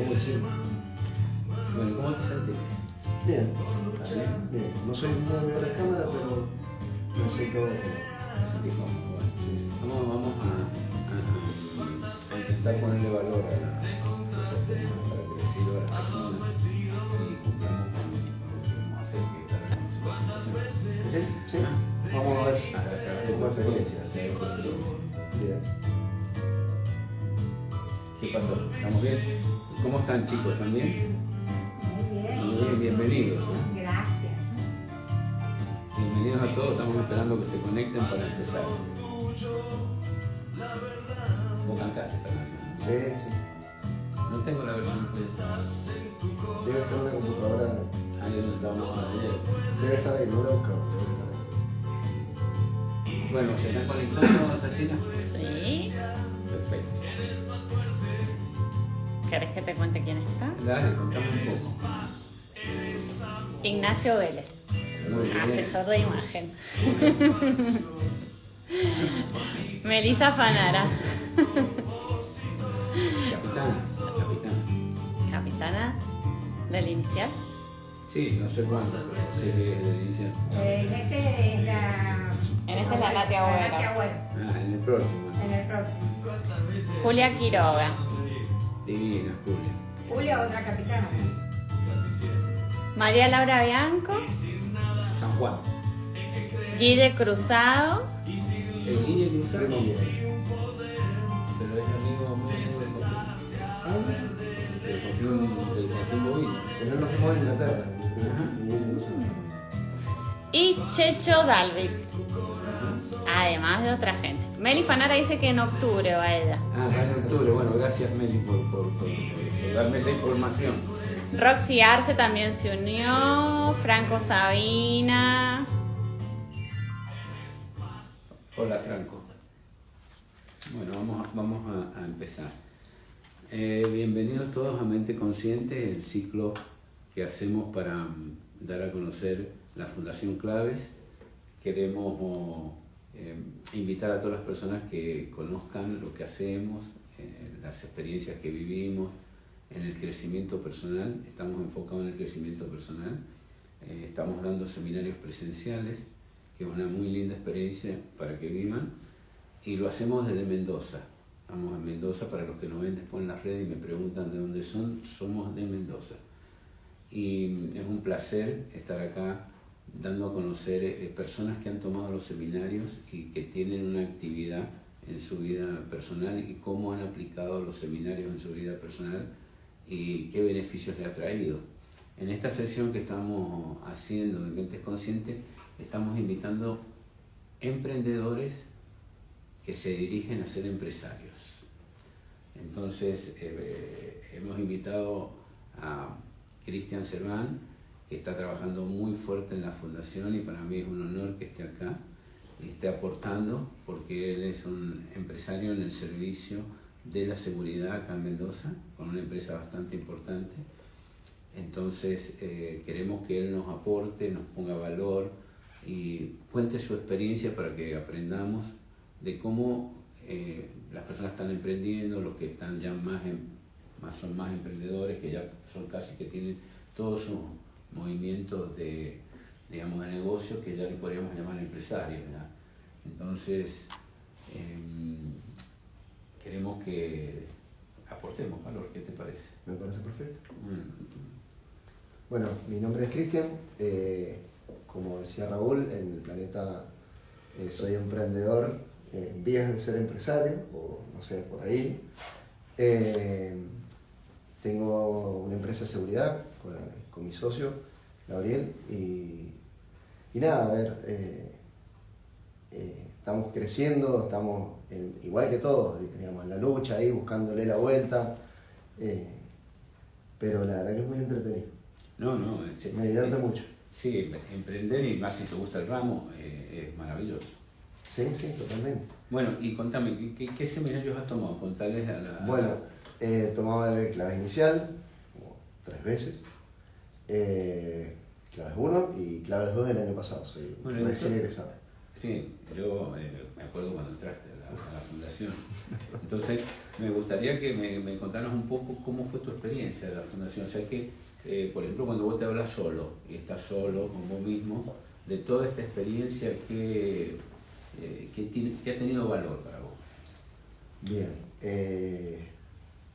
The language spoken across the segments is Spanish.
muy simple. Bueno, ¿cómo te sentís? Bien, ¿Bien? bien. No soy muy de la cámara, pero me siento. ¿Te sentís cómodo? Bueno, Sí, sí. vamos a intentar ponerle valor a la para que le sirva a las personas y cumplamos con lo que queremos hacer, que es dar a conocer la fundación. Sí, vamos a ver si. Con experiencia, hacer con experiencia. Bien. ¿Qué pasó? ¿Estamos bien? ¿Cómo están, chicos? ¿Están bien? Muy bien. Muy bien, bienvenidos. Gracias. Bienvenidos a todos, estamos esperando que se conecten para empezar. ¿Vos cantaste esta canción? Sí, sí. No tengo la versión pues. Debe estar en la computadora. Ahí donde estábamos ayer. Debe estar ahí, no la he buscado. Debe estar ahí. Bueno, ¿se están conectando, Tatiana? Sí. Perfecto. ¿Querés que te cuente quién está? Dale, contame un poco. Ignacio Vélez, Muy bien. asesor de imagen. Melissa Fanara, Capitana. capitana del inicial. Sí, no sé cuánto, pero sé que es del inicial. Este es la. En este es la Nati Agüero. Nati Agüero. Ah, en el próximo. En el próximo. Julia Quiroga, Divina, Julia. Julia, otra capitana. María Laura Bianco, San Juan. Guille Cruzado, El Chile Cruzado. Pero es amigo muy del Joaquín Bovino. Pero nos fuimos a Inglaterra. y Checho Dalvik, además de otra gente. Meli Fanara dice que en octubre va ella. Ah, va en octubre. Bueno, gracias Meli por darme esa información. Roxy Arce también se unió, Franco Sabina. Hola Franco. Bueno, vamos a empezar. Bienvenidos todos a Mente Consciente, el ciclo que hacemos para dar a conocer la Fundación Claves. Queremos invitar a todas las personas que conozcan lo que hacemos, las experiencias que vivimos, en el crecimiento personal. Estamos enfocados en el crecimiento personal. Estamos dando seminarios presenciales, que es una muy linda experiencia para que vivan, y lo hacemos desde Mendoza. Estamos en Mendoza, para los que nos ven después en las redes y me preguntan de dónde son, somos de Mendoza. Y es un placer estar acá dando a conocer personas que han tomado los seminarios y que tienen una actividad en su vida personal y cómo han aplicado los seminarios en su vida personal y qué beneficios le ha traído. En esta sesión que estamos haciendo de Mentes Conscientes, estamos invitando emprendedores que se dirigen a ser empresarios. Entonces, hemos invitado a Cristian Serván, que está trabajando muy fuerte en la fundación, y para mí es un honor que esté acá y esté aportando, porque él es un empresario en el servicio de la seguridad acá en Mendoza, con una empresa bastante importante. Entonces queremos que él nos aporte, nos ponga valor y cuente su experiencia para que aprendamos de cómo las personas están emprendiendo, los que están ya son más emprendedores, que ya son casi que tienen todos sus movimientos de negocio, que ya le podríamos llamar empresarios, ¿verdad? Entonces queremos que aportemos valor. ¿Qué te parece? Me parece perfecto. Bueno, mi nombre es Cristian. Como decía Raúl, en el planeta soy emprendedor en vías de ser empresario, o no sé, por ahí. Tengo una empresa de seguridad con mi socio, Gabriel, y nada, a ver, estamos creciendo, estamos igual que todos, digamos, en la lucha ahí, buscándole la vuelta, pero la verdad que es muy entretenido. Me divierte mucho. Sí, emprender, y más si te gusta el ramo, es maravilloso. Sí, totalmente. Bueno, y contame, ¿qué seminarios has tomado? Contales a la... Bueno, he tomado el Claves Inicial, como 3 veces, Claves 1 y Claves 2 del año pasado, soy recién egresado. Sí, yo me acuerdo cuando entraste a a la fundación. Entonces, me gustaría que me contaras un poco cómo fue tu experiencia de la fundación. O sea que, por ejemplo, cuando vos te hablas solo, y estás solo con vos mismo, de toda esta experiencia, ¿qué ha tenido valor para vos? Bien.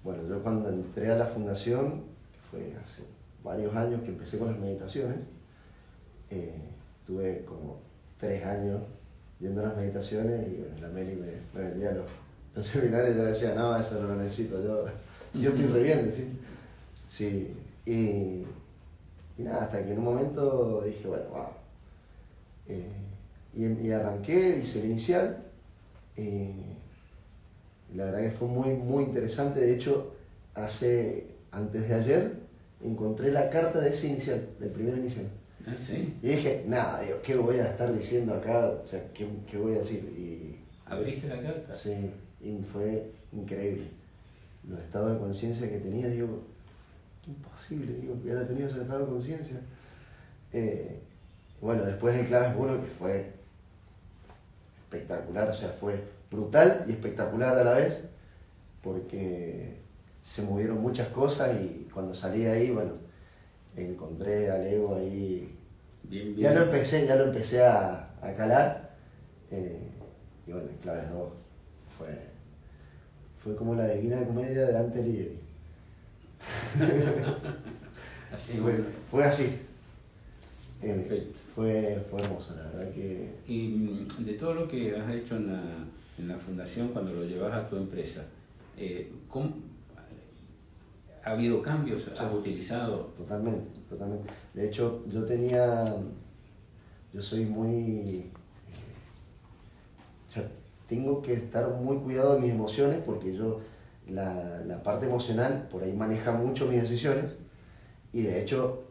Bueno, yo cuando entré a la fundación, que fue hace varios años que empecé con las meditaciones, tuve como 3 años yendo a las meditaciones y bueno, la Meli me vendía los seminarios y yo decía, no, eso no lo necesito, yo estoy re bien, ¿sí? Sí, y nada, hasta que en un momento dije, bueno, wow. Y arranqué, hice el inicial, la verdad que fue muy, muy interesante. De hecho, antes de ayer, encontré la carta de ese inicial, del primer inicial. Ah, ¿sí? Y dije, nada, digo, ¿qué voy a estar diciendo acá? O sea, ¿qué voy a decir? ¿Abriste la carta? Sí, y fue increíble. Los estados de conciencia que tenía, digo, imposible, digo, que haya tenido ese estado de conciencia. Bueno, después de Claves 1, que fue espectacular, o sea, fue brutal y espectacular a la vez, porque se movieron muchas cosas y cuando salí de ahí, bueno, encontré al ego ahí. Bien. Ya lo empecé a calar, y bueno, Claves 2 fue como la Divina Comedia de Dante Alighieri. Así, bueno. Fue así. Perfecto. Fue hermoso, la verdad que... Y de todo lo que has hecho en la fundación, cuando lo llevas a tu empresa, ¿ha habido cambios? ¿Has utilizado? Totalmente. De hecho, yo soy muy... o sea, tengo que estar muy cuidado de mis emociones porque la parte emocional por ahí maneja mucho mis decisiones y de hecho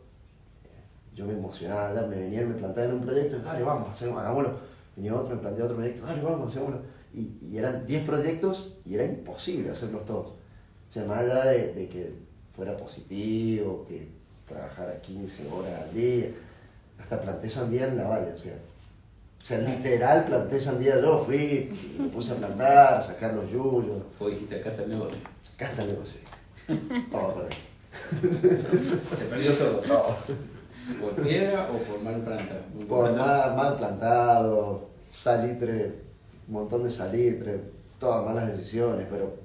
yo me emocionaba, ya me plantaba en un proyecto, dale, vamos, hagámoslo. Venía otro, me planteaba otro proyecto, dale, vamos, hagámoslo. Y eran 10 proyectos y era imposible hacerlos todos. O sea, más allá de que fuera positivo, que trabajara 15 horas al día, hasta planté sandía en la valla, o sea, literal planté sandía yo, fui, me puse a plantar, a sacar los yuyos. ¿O dijiste acá está el negocio? Acá está el negocio. Todo por ahí. Se perdió todo. Todo. ¿Por piedra o por mal plantado? Por mal plantado, salitre, un montón de salitre, todas malas decisiones, pero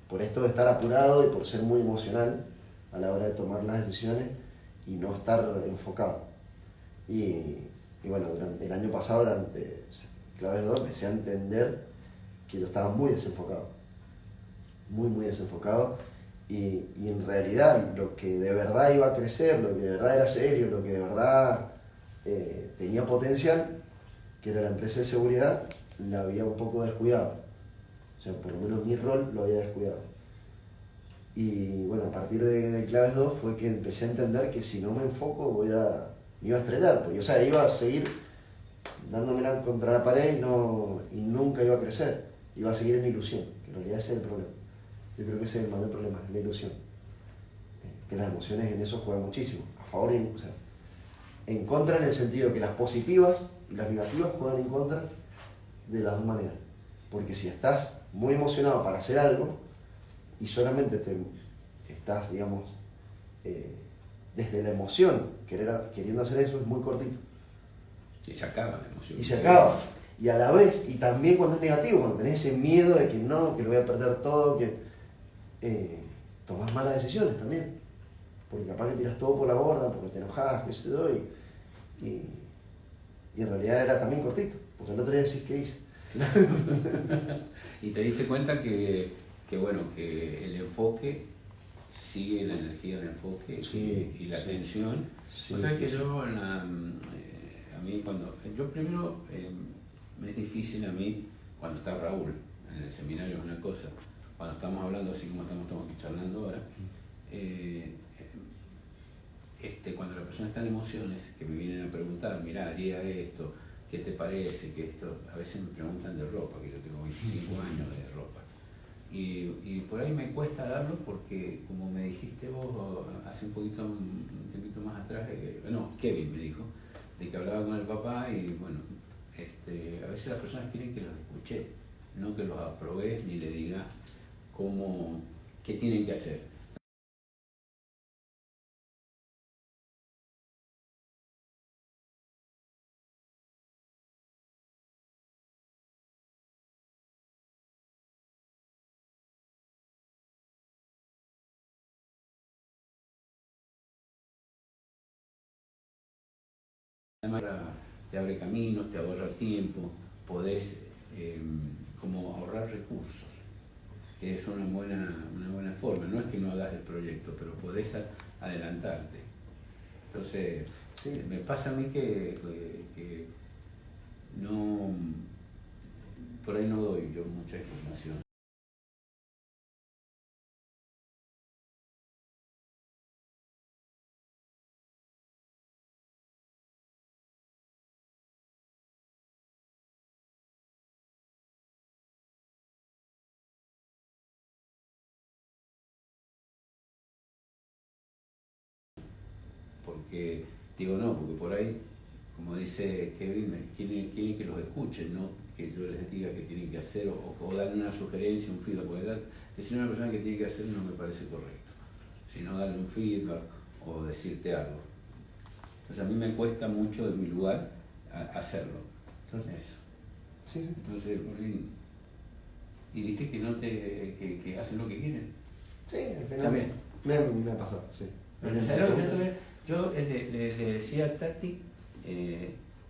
por esto de estar apurado y por ser muy emocional a la hora de tomar las decisiones y no estar enfocado. Y bueno, durante el año pasado, durante Claves 2, empecé a entender que yo estaba muy desenfocado. Muy desenfocado. Y en realidad lo que de verdad iba a crecer, lo que de verdad era serio, lo que de verdad tenía potencial, que era la empresa de seguridad, la había un poco descuidado. O sea, por lo menos mi rol lo había descuidado. Y bueno, a partir de Claves 2 fue que empecé a entender que si no me enfoco me iba a estrellar. Porque, o sea, iba a seguir dándomela contra la pared y nunca iba a crecer. Iba a seguir en ilusión, que en realidad ese es el problema. Yo creo que ese es el mayor problema, la ilusión. Que las emociones en eso juegan muchísimo, a favor o sea, en contra en el sentido que las positivas y las negativas juegan en contra de las dos maneras. Porque si estás muy emocionado para hacer algo y solamente estás, digamos, desde la emoción queriendo hacer eso, es muy cortito. Y se acaba la emoción. Y se acaba. Y a la vez, y también cuando es negativo, cuando tenés ese miedo de que no, que lo voy a perder todo, que tomás malas decisiones también. Porque capaz que tiras todo por la borda, porque te enojás, qué sé yo, y en realidad era también cortito. Porque el otro día decís, ¿qué hice? Y te diste cuenta que bueno, que el enfoque sigue la energía del enfoque Sí, y la sí. atención. Sí, O sea sí, que sí. yo, a mí yo primero, me es difícil a mí, cuando está Raúl, en el seminario es una cosa, cuando estamos hablando así como estamos aquí charlando ahora, cuando la persona está en emociones, que me vienen a preguntar, mira, haría esto, ¿qué te parece? Que esto, a veces me preguntan de ropa, que yo tengo 25 años de ropa. Y por ahí me cuesta darlo porque, como me dijiste vos hace un tiempito más atrás, Kevin me dijo, de que hablaba con el papá y bueno, a veces las personas quieren que los escuche. no que los aprobes ni le digas qué tienen que hacer. Además, te abre caminos, te ahorra tiempo, podés como ahorrar recursos, que es una buena forma. No es que no hagas el proyecto, pero podés adelantarte. Entonces, sí, me pasa a mí que no, por ahí no doy yo mucha información. Porque digo no, porque por ahí, como dice Kevin, quieren que los escuchen, no que yo les diga qué tienen que hacer o darle una sugerencia, un feedback, porque decir a una persona que tiene que hacer no me parece correcto, sino darle un feedback o decirte algo. Entonces a mí me cuesta mucho de mi lugar hacerlo. Eso. Sí. Entonces, por ahí, y viste que no que hacen lo que quieren. Sí, al final También. Me ha pasado, sí. Yo le decía a Tati,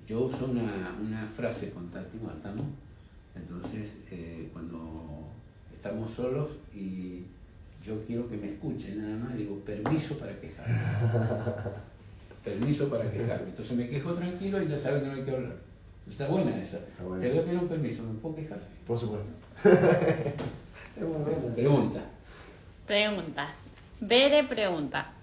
yo uso una frase con Tati cuando estamos, entonces cuando estamos solos y yo quiero que me escuchen nada más, digo permiso para quejarme. Permiso para quejarme. Entonces me quejo tranquilo y ya saben que no hay que hablar. Está buena esa. Está buena. Te voy a pedir un permiso, ¿me puedo quejar? Por supuesto. Es muy buena. Preguntas. Bere pregunta.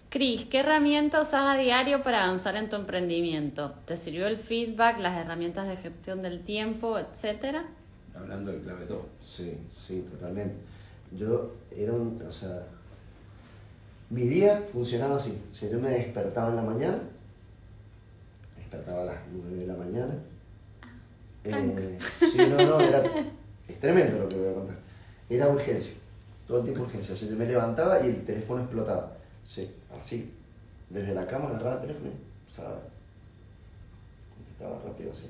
Cris, ¿qué herramienta usas a diario para avanzar en tu emprendimiento? ¿Te sirvió el feedback, las herramientas de gestión del tiempo, etcétera? Hablando del clave 2. Sí, totalmente. Yo mi día funcionaba así. O sea, yo me despertaba en la mañana, despertaba a las 9 de la mañana. Es tremendo lo que voy a contar. Era urgencia, todo el tiempo urgencia. O sea, yo me levantaba y el teléfono explotaba. Sí, así, desde la cama agarraba el teléfono y contestaba rápido así.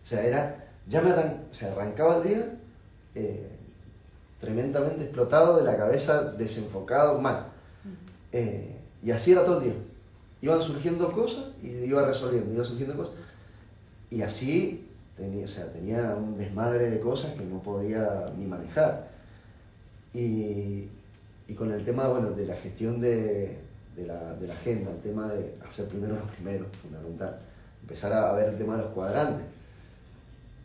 O sea, arrancaba el día tremendamente explotado de la cabeza, desenfocado, mal. Y así era todo el día. Iban surgiendo cosas y iba surgiendo cosas. Y así tenía un desmadre de cosas que no podía ni manejar. Y con el tema, de la gestión de la agenda, el tema de hacer primero lo primero, fundamental. Empezar a ver el tema de los cuadrantes.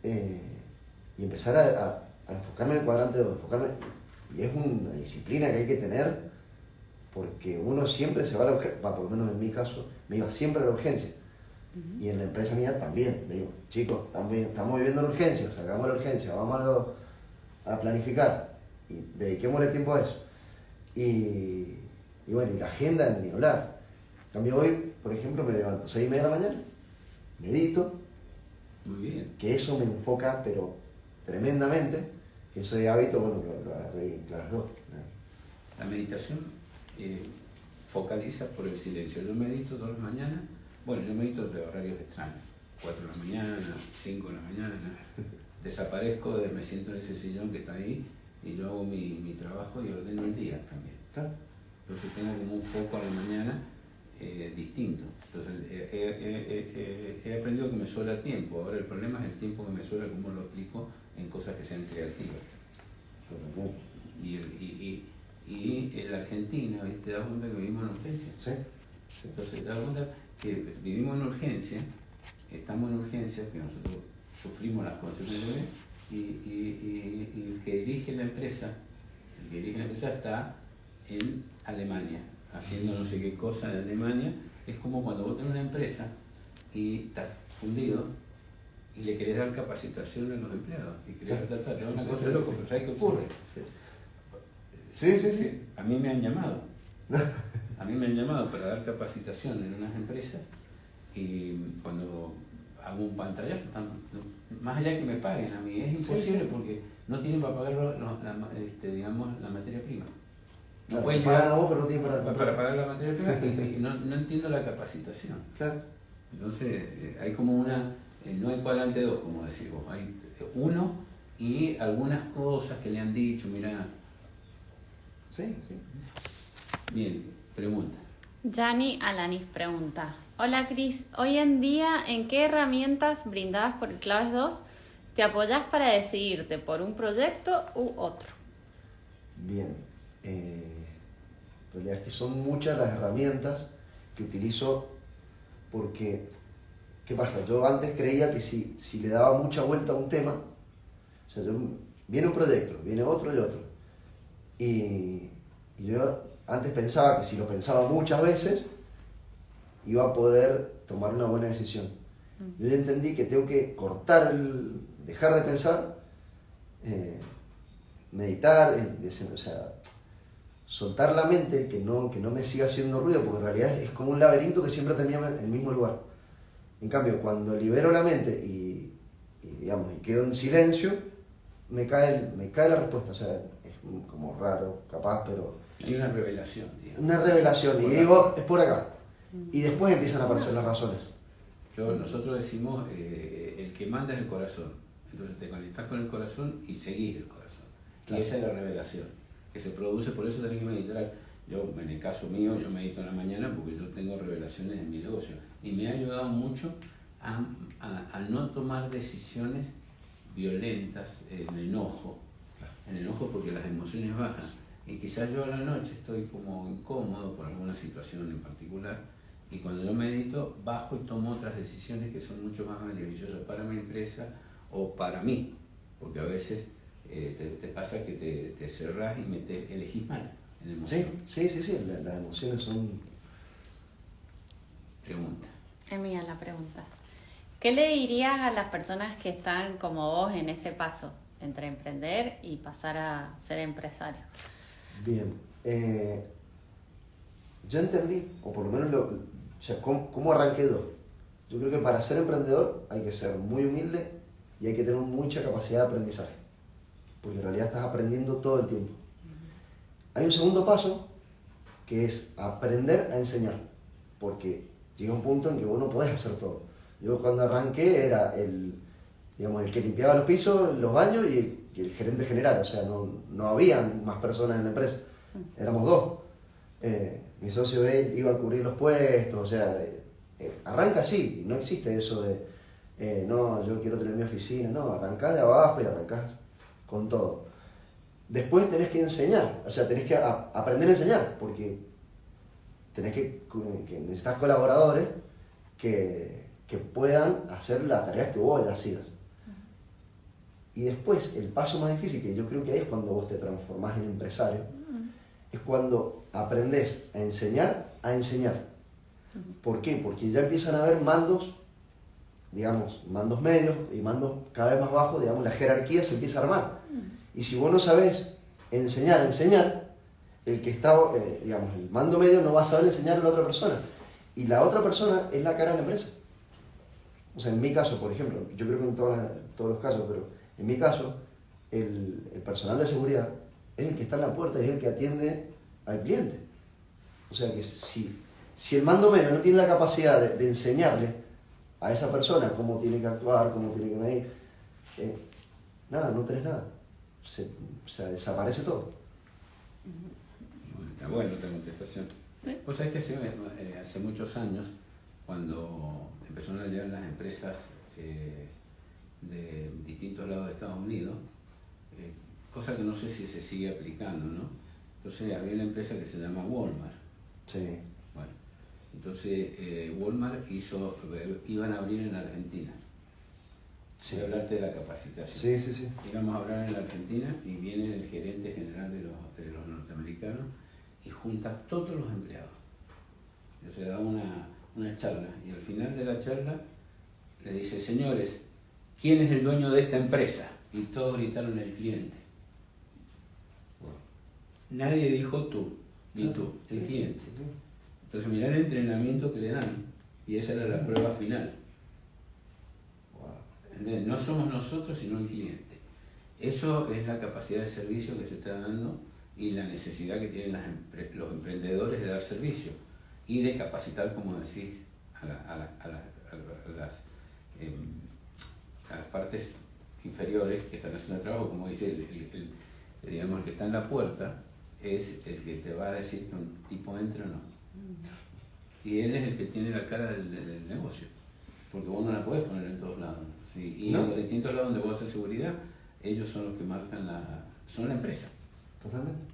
Y empezar a enfocarme en el cuadrante 2, y es una disciplina que hay que tener, porque uno siempre se va a la urgencia, por lo menos en mi caso, me iba siempre a la urgencia. Y en la empresa mía también, le digo, chicos, estamos viviendo la urgencia, sacamos la urgencia, vamos a planificar y dediquémosle tiempo a eso. Y la agenda ni hablar. En cambio hoy, por ejemplo, me levanto 6:30 de la mañana, medito. Muy bien. Que eso me enfoca, pero tremendamente, que eso de hábito, lo agarré en clase 2. La meditación focaliza por el silencio. Yo medito todas las mañanas, yo medito de horarios extraños, 4 de la mañana, 5 de la mañana, desaparezco, me siento en ese sillón que está ahí y yo hago mi trabajo y ordeno el día también. Claro. Entonces tengo como un foco a la mañana distinto. Entonces he aprendido que me sobra tiempo. Ahora el problema es el tiempo que me sobra, cómo lo aplico en cosas que sean creativas. Totalmente. Y en la Argentina, ¿te das cuenta que vivimos en urgencia? Sí. Entonces te das cuenta que vivimos en urgencia, estamos en urgencia, que nosotros sufrimos las consecuencias, y el que dirige la empresa está en Alemania, haciendo no sé qué cosa en Alemania. Es como cuando vos tenés una empresa y estás fundido y le querés dar capacitación a los empleados y querés dar plata. Es una cosa loca, pero ¿sabes qué ocurre? Sí. A mí me han llamado para dar capacitación en unas empresas, y cuando hago un pantallazo, más allá que me paguen a mí, es imposible Sí. porque no tienen para pagar digamos, la materia prima. No Claro, pueden pagan llegar a vos, pero no tienen para pagar la materia prima y no entiendo la capacitación. Claro. Entonces, hay como no hay cuadrante 2, como decís vos, hay uno y algunas cosas que le han dicho, mirá. Sí, sí. Bien, pregunta. Yani Alanis pregunta: Hola Cris, hoy en día, ¿en qué herramientas brindadas por el Claves 2 te apoyas para decidirte por un proyecto u otro? Bien. En realidad es que son muchas las herramientas que utilizo porque, ¿qué pasa? Yo antes creía que si le daba mucha vuelta a un tema, o sea, viene un proyecto, viene otro y otro. Y yo antes pensaba que si lo pensaba muchas veces, iba a poder tomar una buena decisión. Yo ya entendí que tengo que dejar de pensar, meditar, o sea, soltar la mente, que no me siga haciendo ruido, porque en realidad es como un laberinto que siempre termina en el mismo lugar. En cambio, cuando libero la mente y quedo en silencio, me cae la respuesta. O sea, es como raro, capaz, pero... Hay una revelación, digamos. Una revelación, y digo, es por acá. Y después empiezan a aparecer las razones. Nosotros decimos, el que manda es el corazón. Entonces te conectás con el corazón y seguís el corazón. Claro. Y esa es la revelación que se produce, por eso tenés que meditar. Yo, en el caso mío, yo medito en la mañana porque yo tengo revelaciones en mi negocio. Y me ha ayudado mucho a no tomar decisiones violentas en enojo porque las emociones bajan. Y quizás yo a la noche estoy como incómodo por alguna situación en particular. Y cuando yo medito, bajo y tomo otras decisiones que son mucho más beneficiosas para mi empresa o para mí. Porque a veces te pasa que te cerrás y elegís mal en la emoción. Sí, las emociones son... Pregunta. Es mía la pregunta. ¿Qué le dirías a las personas que están como vos en ese paso entre emprender y pasar a ser empresario? Bien. Yo entendí, o por lo menos ¿cómo arranqué yo? Yo creo que para ser emprendedor hay que ser muy humilde y hay que tener mucha capacidad de aprendizaje, porque en realidad estás aprendiendo todo el tiempo. Hay un segundo paso que es aprender a enseñar, porque llega un punto en que vos no podés hacer todo. Yo cuando arranqué era el que limpiaba los pisos, los baños y el gerente general, o sea, no había más personas en la empresa, éramos dos. Mi socio él iba a cubrir los puestos, o sea, arranca así, no existe eso de no, yo quiero tener mi oficina, no, arrancás de abajo y arrancás con todo. Después tenés que enseñar, o sea, tenés que aprender a enseñar, porque tenés que necesitas colaboradores que puedan hacer las tareas que vos hacías. Y después, el paso más difícil, que yo creo que ahí es cuando vos te transformás en empresario, es cuando aprendés a enseñar. ¿Por qué? Porque ya empiezan a haber mandos, digamos, mandos medios y mandos cada vez más bajos, digamos, la jerarquía se empieza a armar. Y si vos no sabés enseñar, el que está, el mando medio no va a saber enseñar a la otra persona. Y la otra persona es la cara de la empresa. O sea, en mi caso, por ejemplo, yo creo que en todos los casos, pero en mi caso, el personal de seguridad es el que está en la puerta, es el que atiende al cliente. O sea que si el mando medio no tiene la capacidad de enseñarle a esa persona cómo tiene que actuar, cómo tiene que medir, nada, no tenés nada. O sea, desaparece todo. Bueno, está buena otra contestación. Vos sabés que hace muchos años, cuando empezaron a llegar las empresas de distintos lados de Estados Unidos, cosa que no sé si se sigue aplicando, ¿no? Entonces había una empresa que se llama Walmart. Sí. Bueno, entonces Walmart iban a abrir en Argentina. Sí. Voy a hablarte de la capacitación. Sí. Íbamos a hablar en la Argentina y viene el gerente general de los norteamericanos y junta a todos los empleados. Entonces da una charla y al final de la charla le dice: señores, ¿quién es el dueño de esta empresa? Y todos gritaron: el cliente. Nadie dijo tú, ni tú, el cliente. Entonces mirá el entrenamiento que le dan y esa era la prueba final. No somos nosotros, sino el cliente. Eso es la capacidad de servicio que se está dando y la necesidad que tienen los emprendedores de dar servicio y de capacitar, como decís, a las partes inferiores que están haciendo el trabajo, como dice digamos, el que está en la puerta, es el que te va a decir que un tipo entre o no. Y él es el que tiene la cara del negocio, porque vos no la podés poner en todos lados. ¿Sí? Y ¿No? en los distintos lados donde vos haces seguridad, ellos son los que marcan son la empresa. Totalmente.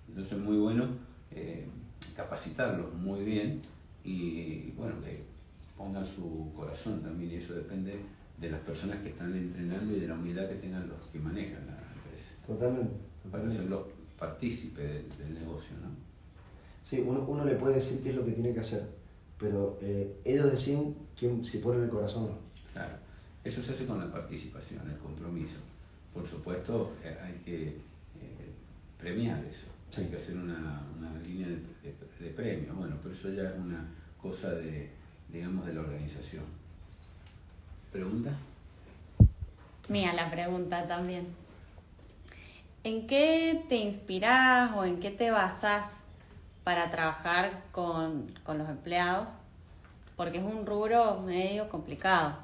Entonces es muy bueno capacitarlos muy bien y bueno, que pongan su corazón también, y eso depende de las personas que están entrenando y de la humildad que tengan los que manejan la empresa. Totalmente. Para hacerlos partícipe del negocio, ¿no? Sí, uno le puede decir qué es lo que tiene que hacer, pero ellos deciden si ponen el corazón o no. Claro, eso se hace con la participación, el compromiso. Por supuesto, hay que premiar eso, sí. Hay que hacer una línea de premio, bueno, pero eso ya es una cosa digamos, de la organización. ¿Pregunta? Mía la pregunta también. ¿En qué te inspirás o en qué te basás para trabajar con los empleados? Porque es un rubro medio complicado.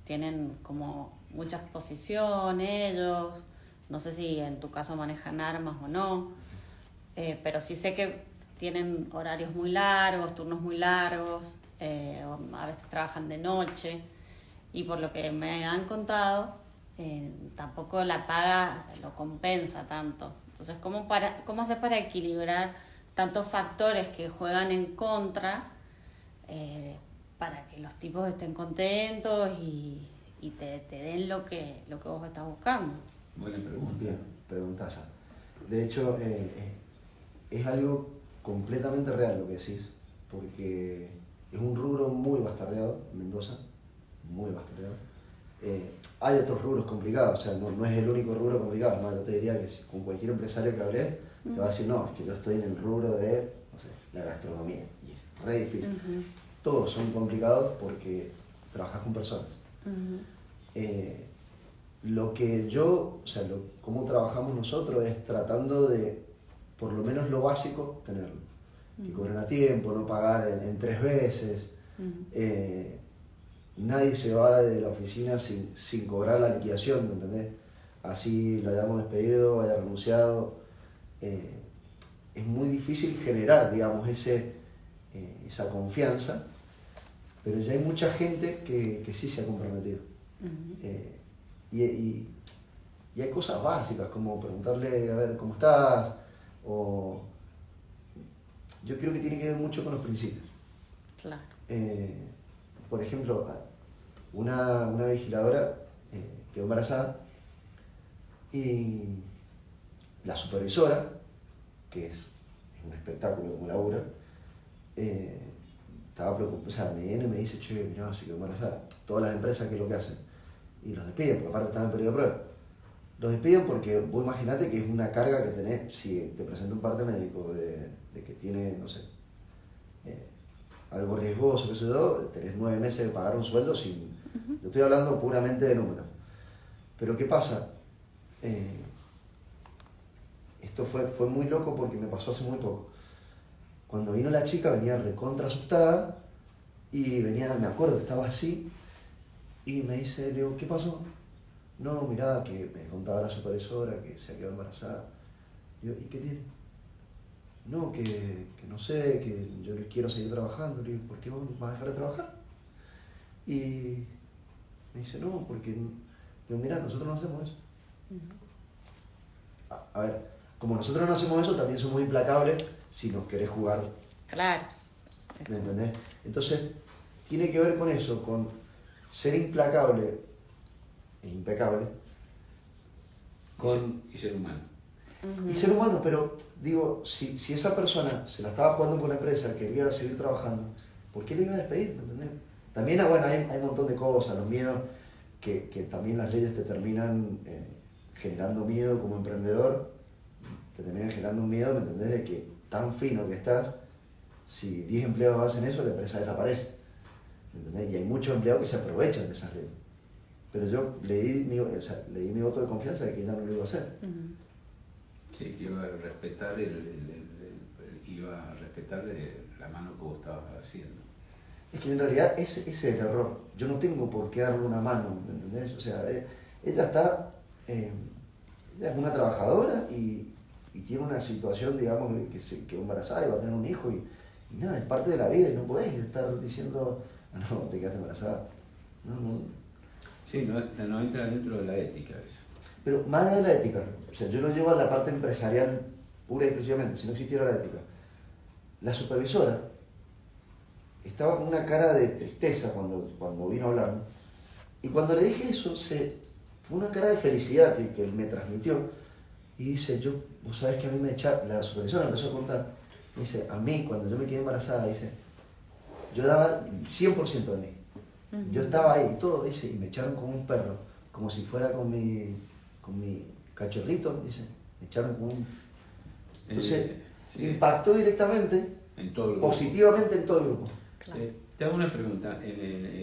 Tienen como mucha exposición ellos. No sé si en tu caso manejan armas o no. Pero sí sé que tienen horarios muy largos, turnos muy largos. A veces trabajan de noche. Y por lo que me han contado, tampoco la paga lo compensa tanto. Entonces, ¿cómo haces para equilibrar tantos factores que juegan en contra para que los tipos estén contentos y te den lo que vos estás buscando? Buena pregunta. Bien, preguntaza. De hecho, es algo completamente real lo que decís, porque es un rubro muy bastardeado en Mendoza, muy bastardeado. Hay otros rubros complicados, o sea, no es el único rubro complicado. Además, yo te diría que con cualquier empresario que hablé, te va a decir, no, es que yo estoy en el rubro de, no sé, la gastronomía, y es re difícil. Todos son complicados porque trabajas con personas. Lo que cómo trabajamos nosotros es tratando de, por lo menos lo básico, tenerlo. Que cobren a tiempo, no pagar en 3 veces. Nadie se va de la oficina sin cobrar la liquidación, ¿me entendés? Así lo hayamos despedido, haya renunciado. Es muy difícil generar, digamos, esa confianza, pero ya hay mucha gente que sí se ha comprometido. Y hay cosas básicas, como preguntarle, a ver, ¿cómo estás? O yo creo que tiene que ver mucho con los principios. Claro. Por ejemplo, una vigiladora quedó embarazada y la supervisora, que es un espectáculo como labura, estaba preocupada, o sea, me viene y me dice, che, mirá, se quedó embarazada. Todas las empresas, ¿qué es lo que hacen? Y los despiden, porque aparte están en periodo de prueba. Los despiden porque vos imaginate que es una carga que tenés, si te presenta un parte médico de que tiene, no sé, algo riesgoso, qué sé yo, tenés 9 meses de pagar un sueldo sin... Yo estoy hablando puramente de números. Pero ¿qué pasa? Esto fue muy loco porque me pasó hace muy poco. Cuando vino la chica venía recontra asustada y venía, me acuerdo que estaba así y me dice, le digo, ¿qué pasó? No, mirá, que me contaba la supervisora que se ha quedado embarazada. Yo, ¿y qué tiene? No, que no sé, que yo quiero seguir trabajando. Le digo, ¿por qué vos vas a dejar de trabajar? Y me dice, no, porque... Digo, mirá, nosotros no hacemos eso. A ver, como nosotros no hacemos eso, también somos implacables si nos querés jugar. Claro. ¿Me entendés? Entonces, tiene que ver con eso, con ser implacable e impecable. Y ser humano. Y ser humano, pero digo, si esa persona se la estaba jugando con la empresa, quería seguir trabajando, ¿por qué le iba a despedir? ¿Me entendés? También, bueno, hay un montón de cosas, los miedos, que también las leyes te terminan generando miedo como emprendedor, te terminan generando un miedo, ¿me entendés? De que tan fino que estás, si 10 empleados hacen eso, la empresa desaparece, ¿me entendés? Y hay muchos empleados que se aprovechan de esas leyes. pero yo leí mi voto de confianza de que ella no lo iba a hacer. Sí, que iba a respetar la mano que vos estabas haciendo. Es que en realidad ese es el error. Yo no tengo por qué darle una mano, ¿me entendés? O sea, ella está, ella es una trabajadora y tiene una situación, digamos, que quedó embarazada y va a tener un hijo y nada, es parte de la vida y no podés estar diciendo, no, te quedaste embarazada. No. Sí, no entra dentro de la ética eso. Pero más allá de la ética, o sea, yo lo llevo a la parte empresarial pura y exclusivamente, si no existiera la ética. La supervisora estaba con una cara de tristeza cuando vino a hablarme. Y cuando le dije eso, fue una cara de felicidad que él me transmitió. Y dice, vos sabés que a mí me echaron, la supervisora empezó a contar, dice, a mí cuando yo me quedé embarazada, dice, yo daba 100% de mí. Yo estaba ahí y todo, dice, y me echaron como un perro, como si fuera con mi cachorrito, dice, me echaron como un... Entonces, sí, impactó directamente, en todo el grupo, positivamente en todo el grupo. Claro. Te hago una pregunta,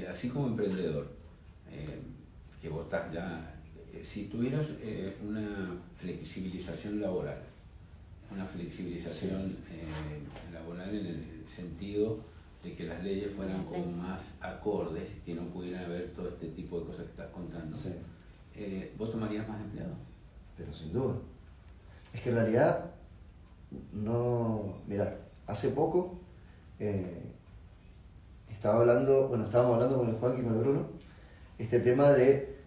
así como emprendedor, que vos estás ya, si tuvieras una flexibilización laboral, laboral en el sentido de que las leyes fueran como más acordes, que no pudieran haber todo este tipo de cosas que estás contando, Sí. ¿Vos tomarías más empleados? Pero sin duda. Es que en realidad, mirá, hace poco estábamos hablando con el Juan y con el Bruno, este tema de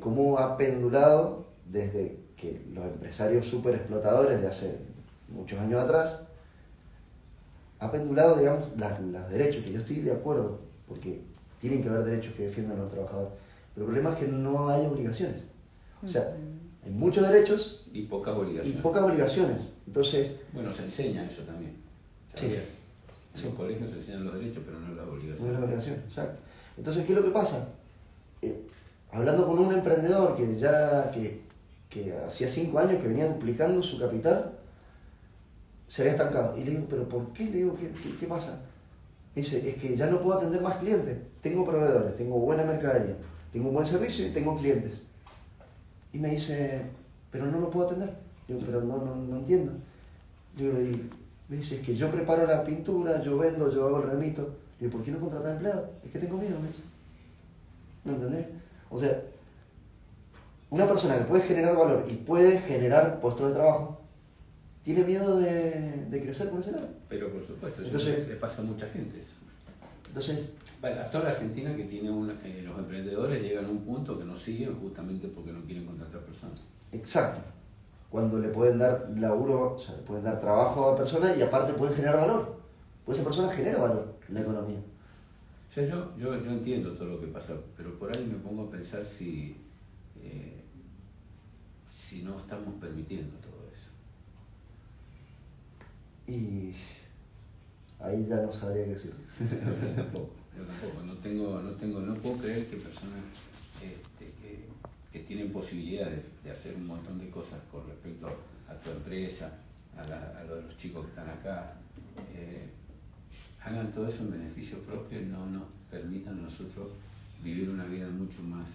cómo ha pendulado desde que los empresarios súper explotadores de hace muchos años atrás, ha pendulado, digamos, los derechos, que yo estoy de acuerdo, porque tienen que haber derechos que defiendan a los trabajadores, pero el problema es que no hay obligaciones. O sea, hay muchos derechos y pocas obligaciones. Entonces, bueno, se enseña eso también. ¿Sabías? En los colegios se enseñan los derechos, pero no las obligaciones. No las obligaciones, exacto. Entonces, ¿qué es lo que pasa? Hablando con un emprendedor que hacía 5 años que venía duplicando su capital, se había estancado. Y le digo, ¿pero por qué? Le digo, ¿qué pasa? Dice, es que ya no puedo atender más clientes. Tengo proveedores, tengo buena mercadería, tengo un buen servicio y tengo clientes. Y me dice, pero no lo puedo atender. Digo, pero no entiendo. Digo, y me dice, es que yo preparo la pintura, yo vendo, yo hago el remito. Digo, ¿por qué no contratar empleados? Es que tengo miedo, me dice. ¿No entendés? O sea, una persona que puede generar valor y puede generar puestos de trabajo, tiene miedo de crecer por ese lado. Pero por supuesto, eso Entonces, le pasa a mucha gente. Eso. Entonces, bueno, toda la Argentina que tiene los emprendedores llegan a un punto que no siguen justamente porque no quieren contratar personas. exacto. Cuando le pueden dar laburo, o sea, le pueden dar trabajo a personas y aparte pueden generar valor. Pues esa persona genera valor en la economía. O sea, yo entiendo todo lo que pasa, pero por ahí me pongo a pensar si no estamos permitiendo todo eso. Y ahí ya no sabría qué decir. Yo tampoco. No puedo creer que personas que tienen posibilidad de hacer un montón de cosas con respecto a tu empresa, a lo de los chicos que están acá, hagan todo eso en beneficio propio y no nos permitan a nosotros vivir una vida mucho más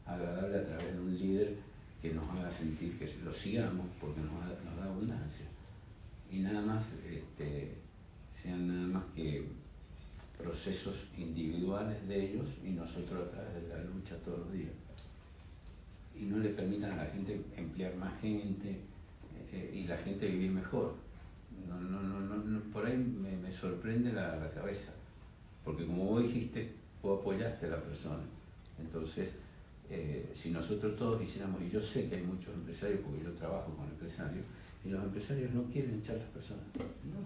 agradable a través de un líder que nos haga sentir que lo sigamos porque nos da abundancia. Y nada más, sean nada más que procesos individuales de ellos y nosotros a través de la lucha todos los días. Y no le permitan a la gente emplear más gente y la gente vivir mejor. Por ahí me sorprende la cabeza, porque como vos dijiste, vos apoyaste a la persona. Entonces, si nosotros todos hiciéramos, y yo sé que hay muchos empresarios, porque yo trabajo con empresarios, y los empresarios no quieren echar a las personas, no.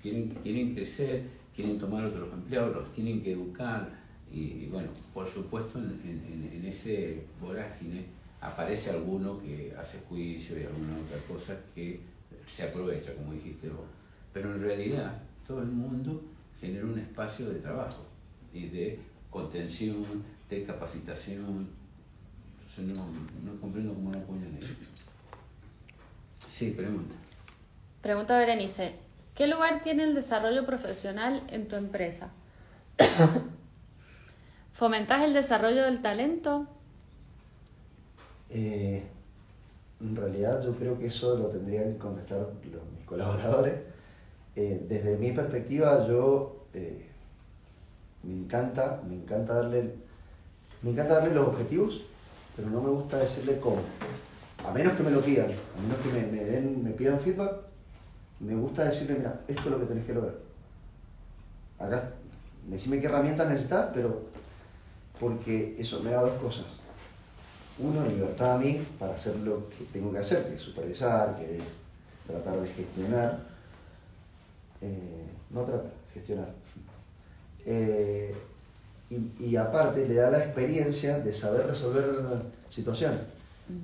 Quieren crecer, quieren tomar otros empleados, los tienen que educar, y bueno, por supuesto en ese vorágine aparece alguno que hace juicio y alguna otra cosa que se aprovecha, como dijiste vos. Pero en realidad todo el mundo genera un espacio de trabajo y de contención, de capacitación. Entonces no comprendo cómo no apoyan eso. Sí, pregunta. Pregunta Berenice, ¿qué lugar tiene el desarrollo profesional en tu empresa? ¿Fomentás el desarrollo del talento? En realidad yo creo que eso lo tendrían que contestar mis colaboradores. Desde mi perspectiva, yo me encanta darle los objetivos, pero no me gusta decirle cómo. A menos que me lo pidan, a menos que me pidan feedback, me gusta decirle, mira, esto es lo que tenés que lograr. Acá, decime qué herramientas necesitas, pero porque eso me da dos cosas. Uno, libertad a mí para hacer lo que tengo que hacer, que es supervisar, que es tratar de gestionar. Gestionar. Y aparte le da la experiencia de saber resolver situaciones.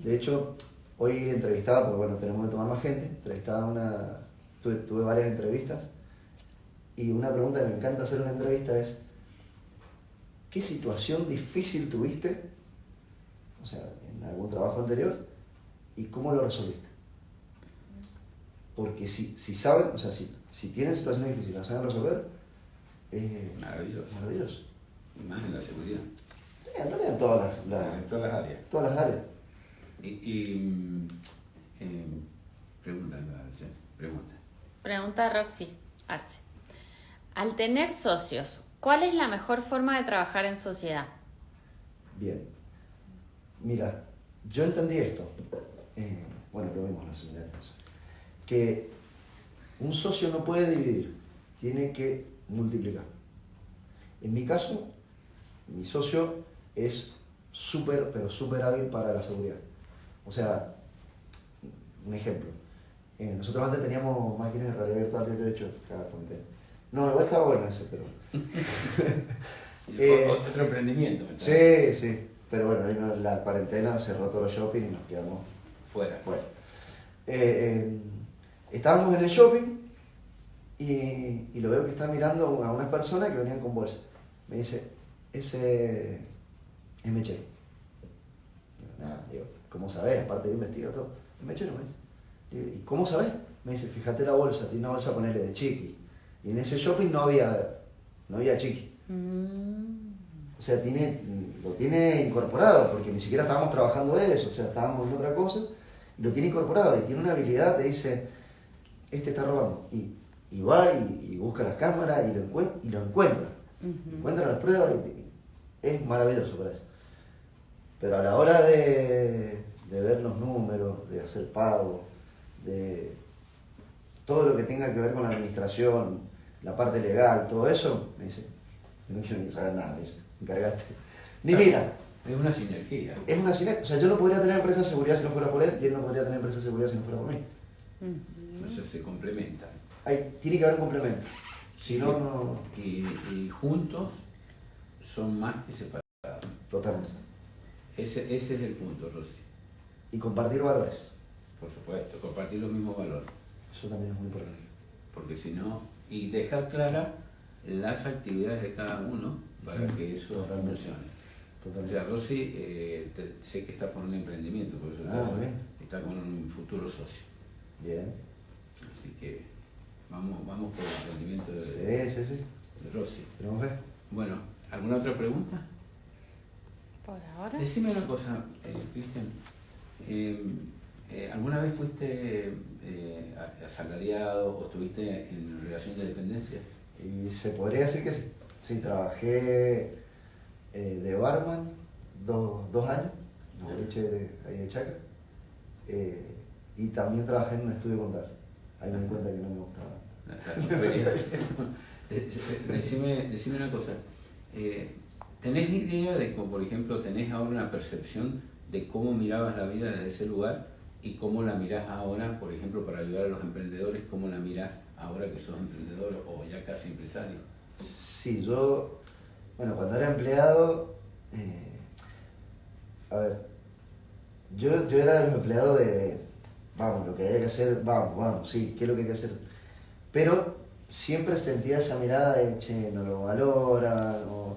De hecho, hoy entrevistaba, porque bueno, tenemos que tomar más gente, tuve varias entrevistas, y una pregunta que me encanta hacer en una entrevista es: ¿qué situación difícil tuviste, o sea, en algún trabajo anterior, y cómo lo resolviste? Porque si saben, o sea, si tienen situaciones difíciles y las saben resolver, maravilloso. Más en la seguridad. En realidad en todas en todas las áreas. Todas las áreas. Pregunta. Pregunta Roxy Arce. Al tener socios, ¿cuál es la mejor forma de trabajar en sociedad? Bien. Mira, yo entendí esto. Bueno, lo vimos en la seminario. Que un socio no puede dividir, tiene que multiplicar. En mi caso, mi socio es pero súper hábil para la seguridad. O sea, un ejemplo. Nosotros antes teníamos máquinas de realidad virtual, yo he hecho cada fuente. No, igual estaba bueno ese, pero... Otro emprendimiento. Sí. Pero bueno, ahí la cuarentena cerró todos los shopping y nos quedamos fuera. Estábamos en el shopping y lo veo que está mirando a unas personas que venían con bolsa. Me dice, ese es mechero. Nada, digo, ¿cómo sabés? Aparte yo investigo todo. Es mechero, me dice. Digo, ¿y cómo sabés? Me dice, fíjate la bolsa, tiene una bolsa, ponerle de chiqui. Y en ese shopping no había chiqui. O sea, lo tiene incorporado, porque ni siquiera estábamos trabajando eso, o sea, estábamos en otra cosa, y lo tiene incorporado, y tiene una habilidad, te dice, este está robando. Y va y busca las cámaras y lo encuentra. Encuentra las pruebas y es maravilloso para eso. Pero a la hora de ver los números, de hacer pagos, de todo lo que tenga que ver con la administración, la parte legal, todo eso, me dice, yo no quiero ni saber nada, me dice, encargaste. Ni mira. Es una sinergia. Es una sinergia. O sea, yo no podría tener empresa de seguridad si no fuera por él, y él no podría tener empresa de seguridad si no fuera por mí. Entonces se complementan. Tiene que haber un complemento. Si no, no... Y juntos son más que separados. Totalmente. Ese es el punto, Rosy. Y compartir valores. Por supuesto, compartir los mismos valores. Eso también es muy importante. Porque si no, y dejar claras las actividades de cada uno para que eso funcione. Totalmente. O sea, Rosy, sé que está por un emprendimiento, por eso está con un futuro socio. Bien. Así que vamos por el emprendimiento de Rosy. Queremos ver. Bueno, ¿alguna otra pregunta? Por ahora. Decime una cosa, Cristian. ¿Alguna vez fuiste asalariado o estuviste en relación de dependencia? Y se podría decir que sí. Sí, trabajé de barman 2 años, en el boliche ahí de Chacra. Y también trabajé en un estudio contable. Ahí me di cuenta que no me gustaba. Decime una cosa. ¿Tenés idea de cómo, por ejemplo, tenés ahora una percepción de cómo mirabas la vida desde ese lugar y cómo la mirás ahora, por ejemplo, para ayudar a los emprendedores, cómo la mirás ahora que sos emprendedor o ya casi empresario? Sí, cuando era empleado, yo era de los empleados de, vamos, lo que hay que hacer, vamos, sí, ¿qué es lo que hay que hacer? Pero siempre sentía esa mirada de, che, no lo valoran, o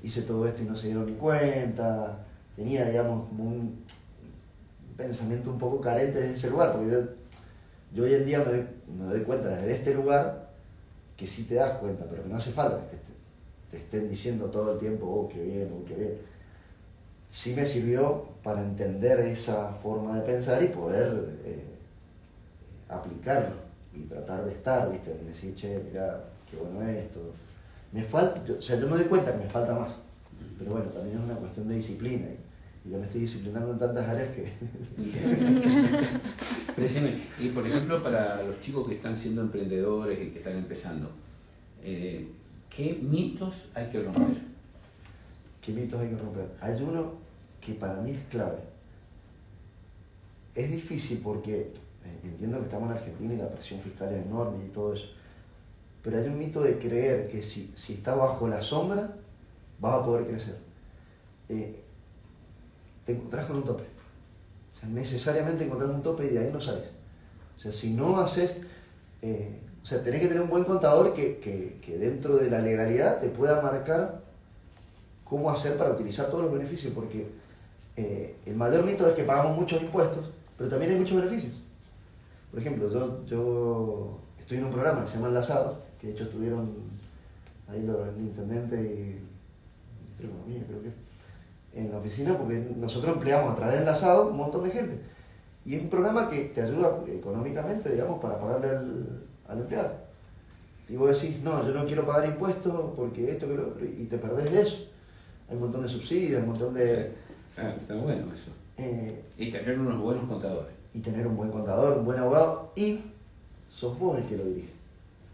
hice todo esto y no se dieron ni cuenta. Tenía, digamos, como un pensamiento un poco carente desde ese lugar, porque yo hoy en día me doy cuenta desde este lugar que sí te das cuenta, pero que no hace falta que te estén diciendo todo el tiempo, oh, qué bien, sí me sirvió para entender esa forma de pensar y poder aplicarlo y tratar de estar, ¿viste? Y decir, che, mirá, qué bueno es esto. Me falta, yo me doy cuenta que me falta más, pero bueno, también es una cuestión de disciplina y yo me estoy disciplinando en tantas áreas que... Decime, y por ejemplo, para los chicos que están siendo emprendedores y que están empezando, ¿qué mitos hay que romper? ¿Qué mitos hay que romper? Hay uno que para mí es clave. Es difícil porque entiendo que estamos en Argentina y la presión fiscal es enorme y todo eso, pero hay un mito de creer que si estás bajo la sombra vas a poder crecer. Te encontrás con un tope. O sea, necesariamente encontrar un tope y de ahí no sales. O sea, si no haces... o sea, tenés que tener un buen contador que dentro de la legalidad te pueda marcar cómo hacer para utilizar todos los beneficios, porque el mayor mito es que pagamos muchos impuestos, pero también hay muchos beneficios. Por ejemplo, yo estoy en un programa que se llama Enlazados, que de hecho estuvieron ahí el intendente y el ministro de Economía, creo que, en la oficina, porque nosotros empleamos a través de Enlazados un montón de gente. Y es un programa que te ayuda económicamente, digamos, para pagarle al empleado. Y vos decís, no, yo no quiero pagar impuestos porque esto, que lo otro, y te perdés de eso. Hay un montón de subsidios, un montón de... Sí. Ah, está bueno eso. Y tener unos buenos contadores. Y tener un buen contador, un buen abogado, y sos vos el que lo dirige.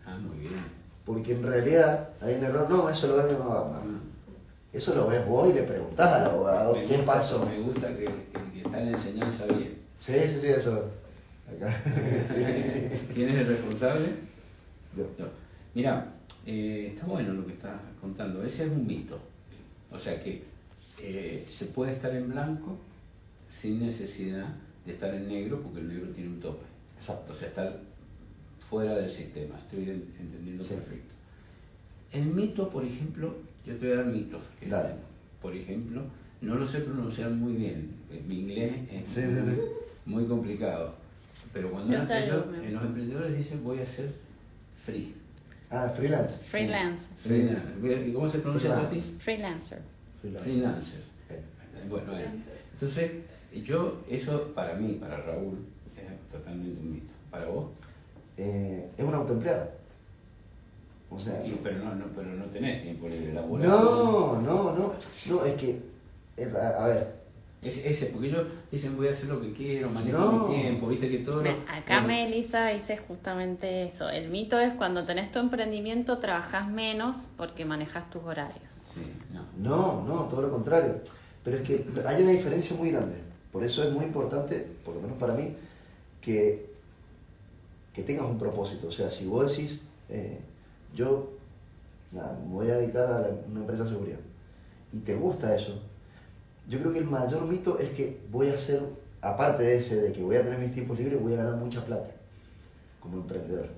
Ah, muy bien. Porque en realidad hay un error, no, eso lo ve mi abogado. No. Eso lo ves vos y le preguntás al abogado, ¿qué pasó? Me gusta que está en enseñanza bien. Sí, eso. Acá. ¿Quién es el responsable? Yo. Mira, está bueno lo que estás contando. Ese es un mito. O sea que se puede estar en blanco sin necesidad de estar en negro, porque el negro tiene un tope. Exacto. O sea, estar fuera del sistema. Estoy entendiendo Sí. perfecto. El mito, por ejemplo, yo te voy a dar mitos. Dale. Por ejemplo, no lo sé pronunciar muy bien. Mi inglés es Sí. muy complicado. Pero cuando Yo te ayudo. en los emprendedores dicen voy a ser free. Ah, freelance. Freelance. Sí. ¿Y cómo se pronuncia para ti? Freelancer. Freelancer. Bueno, entonces, eso para mí, para Raúl, es totalmente un mito. ¿Para vos? Es un autoempleado. O sea... Pero no tenés tiempo libre laboral. No, es que... A ver... Ese, porque ellos dicen voy a hacer lo que quiero, manejo No. mi tiempo, viste que todo... Acá Melissa dice justamente eso. El mito es cuando tenés tu emprendimiento trabajás menos porque manejas tus horarios. Sí, No, todo lo contrario. Pero es que hay una diferencia muy grande. Por eso es muy importante, por lo menos para mí, que tengas un propósito. O sea, si vos decís, yo me voy a dedicar a una empresa de seguridad y te gusta eso, yo creo que el mayor mito es que voy a hacer, aparte de ese, de que voy a tener mis tiempos libres, voy a ganar mucha plata como emprendedor.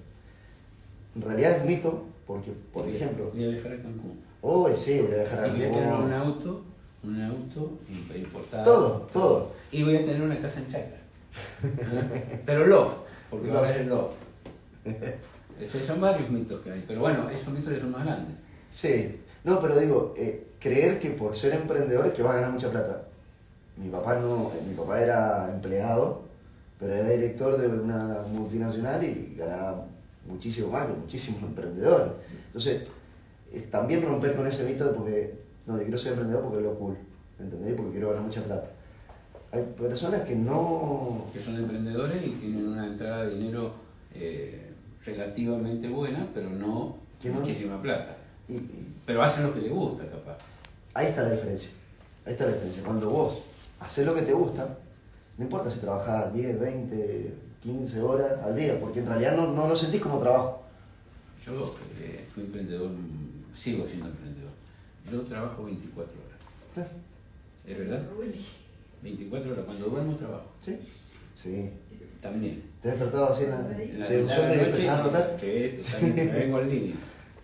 En realidad es mito, porque, por ejemplo... Voy a viajar a Cancún. Sí, voy a viajar a Y voy a Cancún. tener un auto importado. Todo. Y voy a tener una casa en Chacra. Pero loft, porque va a haber el loft. Esos son varios mitos que hay. Pero bueno, esos mitos ya son más grandes. Sí. No, pero digo, creer que por ser emprendedor es que vas a ganar mucha plata. Mi papá era empleado, pero era director de una multinacional y ganaba muchísimo más que muchísimos emprendedores. Entonces, también romper con ese mito de porque, no, yo quiero ser emprendedor porque es lo cool, ¿entendés? Porque quiero ganar mucha plata. Hay personas que no... Que son emprendedores y tienen una entrada de dinero relativamente buena, pero no ¿Que no? muchísima plata. y Pero hacen lo que les gusta, capaz. ahí está la diferencia. Cuando vos haces lo que te gusta, no importa si trabajás 10, 20, 15 horas al día, porque en realidad no lo sentís como trabajo. Yo fui emprendedor, sigo siendo emprendedor. Yo trabajo 24 horas. ¿Es verdad? 24 horas. Cuando duermo trabajo. Sí. También. ¿Te has despertado así En la de un sueño y empezás a notar? Sí, totalmente. Me vengo al línea.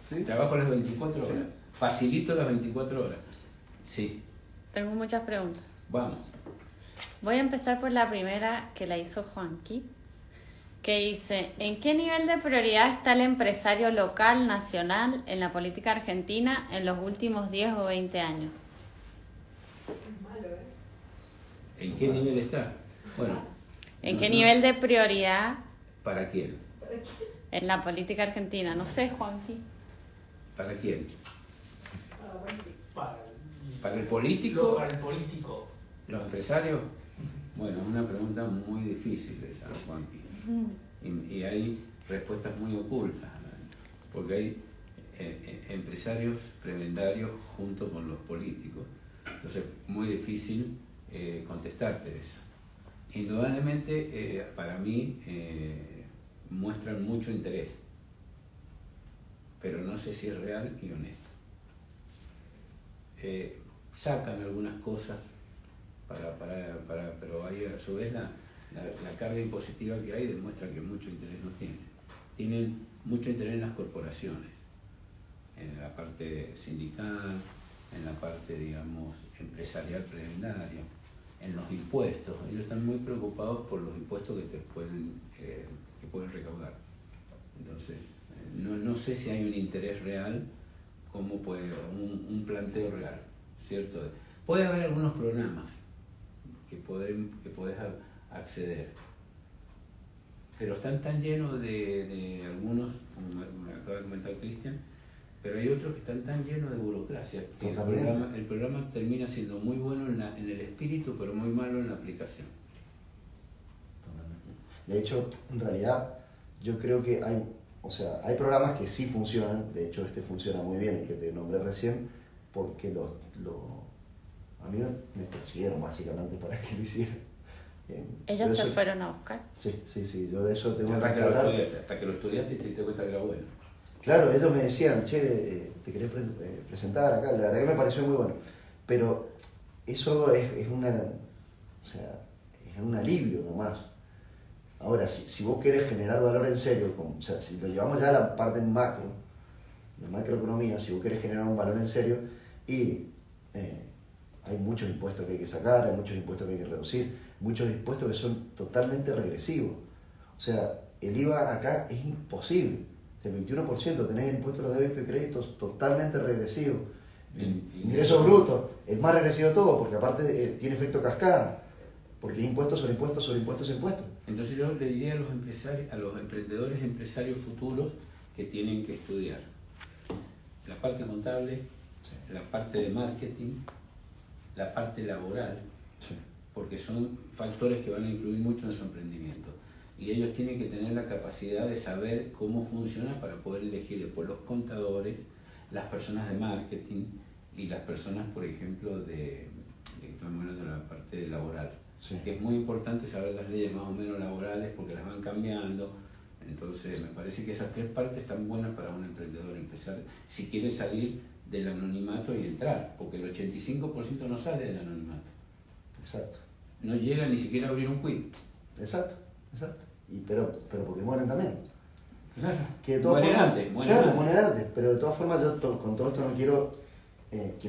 ¿Sí? Trabajo las 24 horas. Sí. Facilito las 24 horas. Sí. Tengo muchas preguntas. Vamos. Voy a empezar por la primera que la hizo Juanqui, que dice, ¿en qué nivel de prioridad está el empresario local, nacional, en la política argentina en los últimos 10 o 20 años? Es malo, ¿eh? ¿En qué nivel está? Bueno. ¿En qué nivel de prioridad? ¿Para quién? En la política argentina. No sé, Juanqui. ¿Para quién? ¿Para el político? Para el político. ¿Los empresarios? Bueno, es una pregunta muy difícil esa, Juanqui. Y hay respuestas muy ocultas, porque hay empresarios prebendarios junto con los políticos. Entonces, muy difícil contestarte eso. Indudablemente, para mí, muestran mucho interés, pero no sé si es real y honesto. Sacan algunas cosas, pero hay a su vez la carga impositiva que hay demuestra que mucho interés no tienen. Tienen mucho interés en las corporaciones, en la parte sindical, en la parte, digamos, empresarial prebendaria, en los impuestos. Ellos están muy preocupados por los impuestos que pueden recaudar. Entonces, no sé si hay un interés real, como puede un planteo real, ¿cierto? Puede haber algunos programas que podés acceder, pero están tan llenos de algunos, como me acaba de comentar Cristian, pero hay otros que están tan llenos de burocracia que el programa termina siendo muy bueno en el espíritu, pero muy malo en la aplicación. Totalmente. De hecho, en realidad, yo creo que hay programas que sí funcionan. De hecho, este funciona muy bien, el que te nombré recién, porque a mí me persiguieron básicamente para que lo hiciera. ¿Ellos te fueron a buscar? Sí, yo de eso tengo que rescatar. Hasta que lo estudiaste y te diste cuenta que era bueno. Claro, ellos me decían, che, te querés presentar acá, la verdad que me pareció muy bueno. Pero eso es un alivio nomás. Ahora, si vos querés generar valor en serio, si lo llevamos ya a la parte macro, de macroeconomía, si vos querés generar un valor en serio, y hay muchos impuestos que hay que sacar, hay muchos impuestos que hay que reducir, muchos impuestos que son totalmente regresivos. O sea, el IVA acá es imposible. El 21% tenés el impuesto a los débitos y créditos totalmente regresivo. Ingresos brutos, el más regresivo de todo, porque aparte tiene efecto cascada, porque es impuesto sobre impuestos sobre impuestos sobre impuestos. Entonces yo le diría a los emprendedores empresarios futuros que tienen que estudiar la parte contable, la parte de marketing, la parte laboral, porque son factores que van a influir mucho en su emprendimiento. Y ellos tienen que tener la capacidad de saber cómo funciona para poder elegir después los contadores, las personas de marketing y las personas, por ejemplo, de la parte laboral. Sí. Que es muy importante saber las leyes más o menos laborales porque las van cambiando. Entonces me parece que esas tres partes están buenas para un emprendedor empezar, si quiere salir del anonimato y entrar, porque el 85% no sale del anonimato. Exacto. No llega ni siquiera a abrir un quit. Exacto. Pero porque mueren también. Claro. Que de todas mueren formas, antes. Mueren antes. Pero de todas formas yo con todo esto no quiero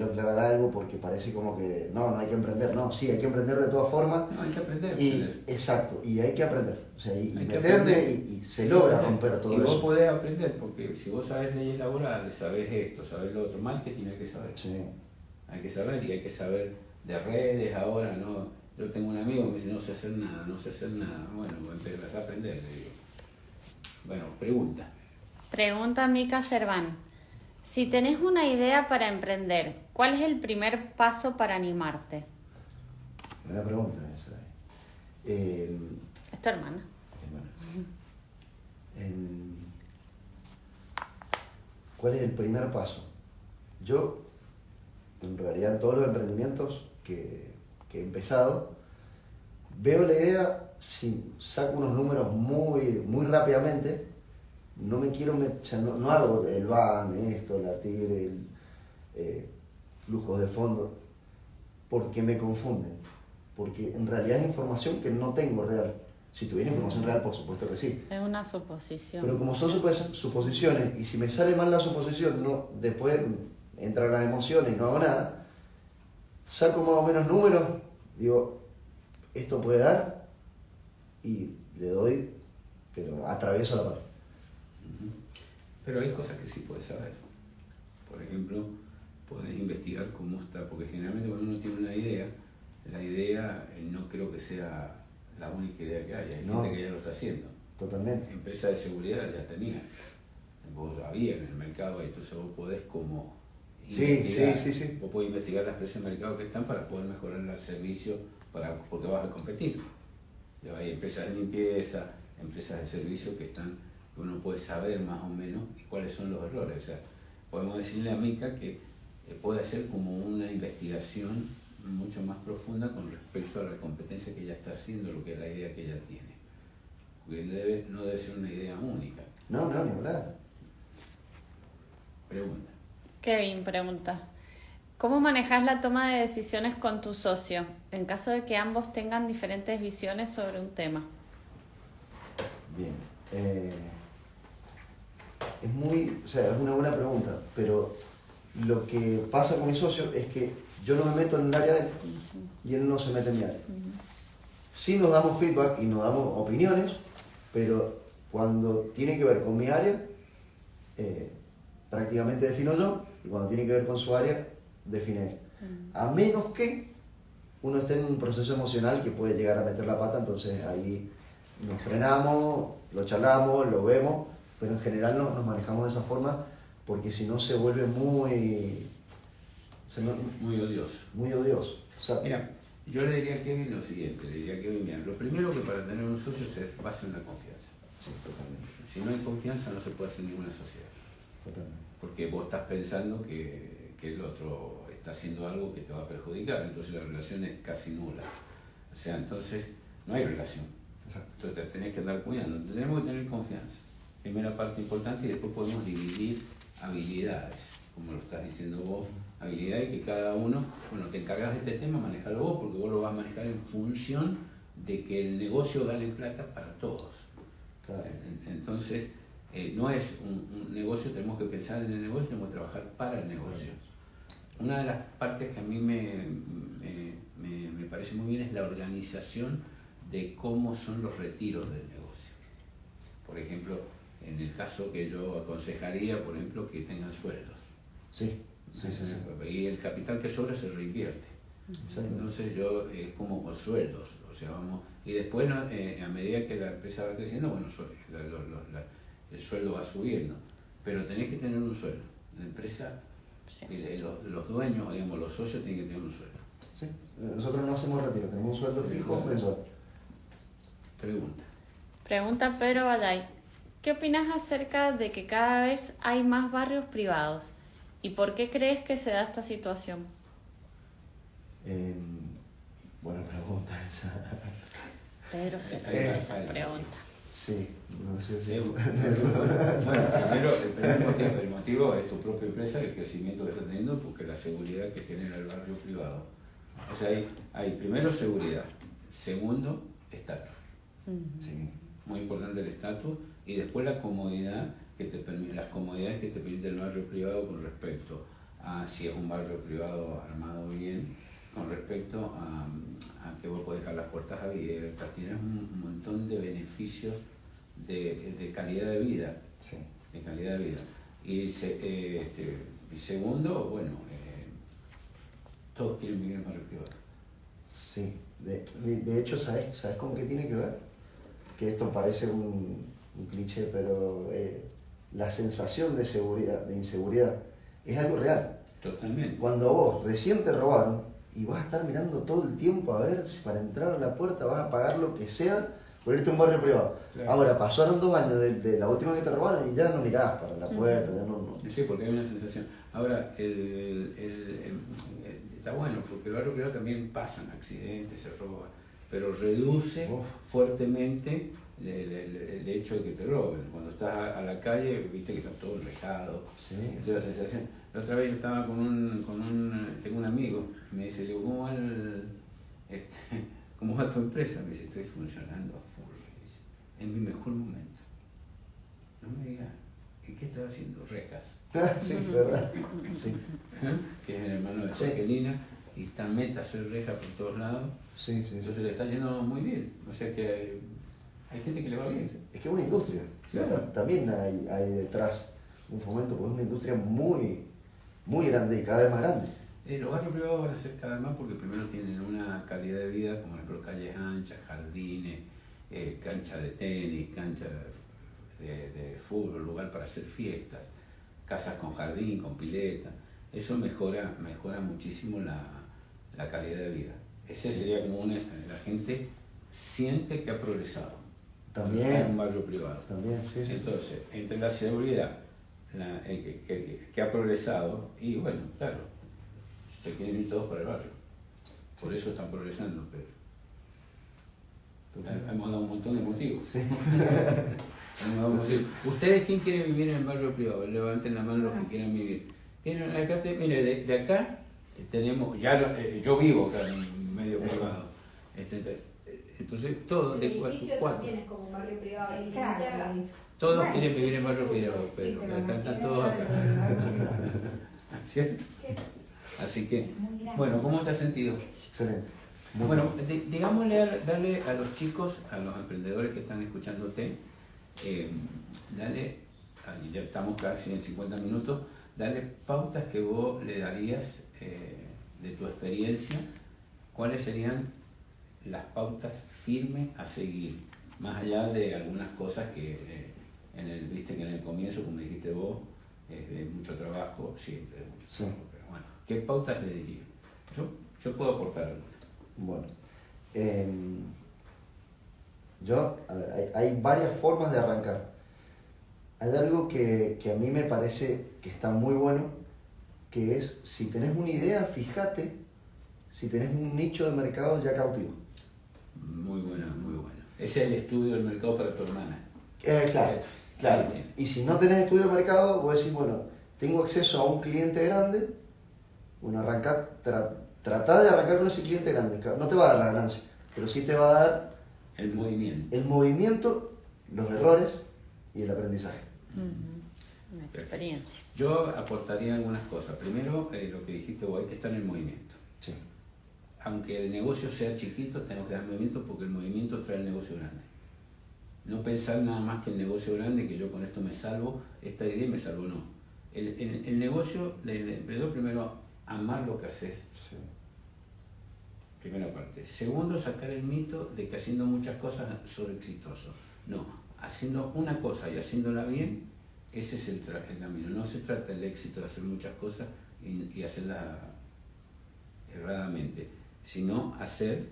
aclarar algo porque parece como que no hay que emprender. No, sí, hay que emprender de todas formas. No, hay que aprender. Exacto, y hay que aprender. O sea, y hay que meterle aprender. y se logra romper todo eso. Y vos eso. podés aprender, porque si vos sabés leyes laborales, sabés esto, sabés lo otro, marketing hay que saber. Sí. Hay que saber y hay que saber de redes ahora, ¿no? Yo tengo un amigo que me dice, no sé hacer nada. Bueno, empezás a aprender, le digo. Bueno, pregunta. Pregunta Mica Cerván. Si tenés una idea para emprender, ¿cuál es el primer paso para animarte? Buena pregunta esa. Es tu hermana. ¿Cuál es el primer paso? Yo, en realidad, en todos los emprendimientos que he empezado, veo la idea, si saco unos números muy rápidamente, no me quiero meter, no hago el BAN, esto, la TIR, flujos de fondos, porque me confunden, porque en realidad es información que no tengo real. Si tuviera información real, por supuesto que sí. Es una suposición. Pero como son suposiciones, y si me sale mal la suposición, después entran las emociones y no hago nada, saco más o menos números, digo, esto puede dar, y le doy, pero atravieso la pared. Pero hay cosas que sí puedes saber. Por ejemplo, podés investigar cómo está, porque generalmente cuando uno tiene una idea, la idea no creo que sea la única idea que hay. Hay No. gente que ya lo está haciendo. Totalmente. Empresa de seguridad ya tenía. Vos había en el mercado, entonces vos podés como investigar. Sí. Vos podés investigar las empresas de mercado que están para poder mejorar el servicio porque vas a competir. Ya hay empresas de limpieza, empresas de servicio que uno puede saber más o menos cuáles son los errores. O sea, podemos decirle a Mica que puede hacer como una investigación mucho más profunda con respecto a la competencia que ella está haciendo, lo que es la idea que ella tiene. Porque no debe ser una idea única. No, ni hablar. Pregunta. Kevin pregunta, ¿cómo manejas la toma de decisiones con tu socio en caso de que ambos tengan diferentes visiones sobre un tema? Bien. Es una buena pregunta, pero lo que pasa con mi socio es que yo no me meto en el área de él y él no se mete en mi área. Sí nos damos feedback y nos damos opiniones, pero cuando tiene que ver con mi área, prácticamente defino yo, y cuando tiene que ver con su área, define él. A menos que uno esté en un proceso emocional que puede llegar a meter la pata, entonces ahí nos frenamos, lo charlamos, lo vemos, pero en general no nos manejamos de esa forma, porque si no se vuelve muy odioso. Muy odioso. O sea, Mira, yo le diría a Kevin lo siguiente, le diría a Kevin, mira, lo primero que para tener un socio es base en la confianza. sí, totalmente. Si no hay confianza no se puede hacer ninguna sociedad. Totalmente. Porque vos estás pensando que el otro está haciendo algo que te va a perjudicar, entonces la relación es casi nula. O sea, entonces no hay relación. Exacto. Entonces te tenés que andar cuidando, tenemos que tener confianza. Primera parte importante, y después podemos dividir habilidades, como lo estás diciendo vos, habilidades que cada uno, bueno, te encargas de este tema, manejalo vos, porque vos lo vas a manejar en función de que el negocio gane plata para todos. Claro. Entonces, no es un negocio, tenemos que pensar en el negocio, tenemos que trabajar para el negocio. Una de las partes que a mí me parece muy bien es la organización de cómo son los retiros del negocio. Por ejemplo, en el caso que yo aconsejaría, por ejemplo, que tengan sueldos. Sí. Y el capital que sobra se reinvierte. Exacto. Entonces es como con sueldos, o sea, y después a medida que la empresa va creciendo, bueno, el sueldo va subiendo, pero tenés que tener un sueldo. La empresa, Sí. los dueños, digamos, los socios tienen que tener un sueldo. Sí. Nosotros no hacemos retiro, tenemos un sueldo fijo mensual. Pregunta Pedro Balay, ¿qué opinas acerca de que cada vez hay más barrios privados? ¿Y por qué crees que se da esta situación? Buena pregunta esa. Pedro se hace esa pregunta. Sí, no sé si... Bueno, primero, el motivo es tu propia empresa, el crecimiento que está teniendo, porque la seguridad que genera el barrio privado. O sea, hay primero seguridad, segundo, estatus. Sí. Muy importante el estatus, y después la comodidad las comodidades que te permite el barrio privado con respecto a si es un barrio privado armado bien, con respecto a que vos podés dejar las puertas abiertas, tienes un montón de beneficios de calidad de vida. Sí. De calidad de vida. Y segundo, bueno, todos quieren vivir en el barrio privado. Sí. De hecho, ¿sabes con qué tiene que ver? Que esto parece un cliché, pero la sensación de seguridad, de inseguridad, es algo real. Totalmente. Cuando vos recién te robaron y vas a estar mirando todo el tiempo a ver si para entrar a la puerta vas a pagar lo que sea por irte a un barrio privado. Claro. Ahora, pasaron 2 años de la última que te robaron y ya no mirás para la puerta, ya no. Sí, porque hay una sensación. Ahora, está bueno, porque el barrio privado también pasan accidentes, se roban, pero reduce fuertemente el hecho de que te roben. Cuando estás a la calle, viste que está todo enrejado. Sí. Es la sensación. La otra vez yo estaba tengo un amigo, y me dice, le digo, ¿cómo va tu empresa? Me dice, estoy funcionando a full, me dice, en mi mejor momento. No me digas, ¿y qué estás haciendo? Rejas. Sí, verdad. Sí. Que es el hermano de Sí. Jorgelina, y está meta a hacer rejas por todos lados. Sí. Entonces le está yendo muy bien. O sea que hay gente que le va bien. Sí, es que es una industria. Claro. También hay detrás un fomento, porque es una industria muy, muy grande y cada vez más grande. Los barrios privados van a ser cada vez más porque primero tienen una calidad de vida, como por ejemplo calles anchas, jardines, cancha de tenis, cancha de fútbol, lugar para hacer fiestas, casas con jardín, con pileta. Eso mejora muchísimo la calidad de vida. Ese sería como la gente siente que ha progresado. También. En un barrio privado. También, sí, sí. Entonces, entre la seguridad, que ha progresado, y bueno, claro, se quieren ir todos para el barrio. Por eso están progresando, pero hemos dado un montón de motivos. Sí. ¿Ustedes quién quiere vivir en el barrio privado? Levanten la mano los que quieran vivir. Mire, de acá tenemos, yo vivo acá en medio privado. Entonces, todos de cuatro. También es como un barrio privado. Claro. Todos Bueno, quieren vivir en barrio privado, pero están todos acá. ¿Cierto? Así que, bueno, ¿cómo te has sentido? Excelente. Muy Bueno, bien. digámosle, darle a los chicos, a los emprendedores que están escuchándote, ya estamos casi en 50 minutos, dale pautas que vos le darías de tu experiencia, cuáles serían las pautas firmes a seguir, más allá de algunas cosas que viste que en el comienzo, como dijiste vos, es de mucho trabajo, siempre de mucho trabajo, pero bueno, ¿qué pautas le diría? Yo puedo aportar algo. Bueno, a ver, hay varias formas de arrancar. Hay algo que a mí me parece que está muy bueno, que es, si tenés una idea, fíjate si tenés un nicho de mercado ya cautivo. Muy buena, muy buena. Ese es el estudio del mercado para tu hermana. Claro. Y si no tenés estudio de mercado, vos decís, bueno, tengo acceso a un cliente grande, bueno, tratá de arrancar con ese cliente grande. No te va a dar la ganancia, pero sí te va a dar el movimiento, los errores y el aprendizaje. Una experiencia. Yo aportaría algunas cosas. Primero, lo que dijiste vos, hay que estar en el movimiento. Sí. Aunque el negocio sea chiquito, tenemos que dar movimiento porque el movimiento trae el negocio grande. No pensar nada más que el negocio grande, que yo con esto me salvo, esta idea me salvo, no. El negocio del emprendedor, primero, amar lo que haces. Sí. Primera parte. Segundo, sacar el mito de que haciendo muchas cosas soy exitoso. No, haciendo una cosa y haciéndola bien, ese es el camino. No se trata del éxito de hacer muchas cosas y hacerlas erradamente, sino hacer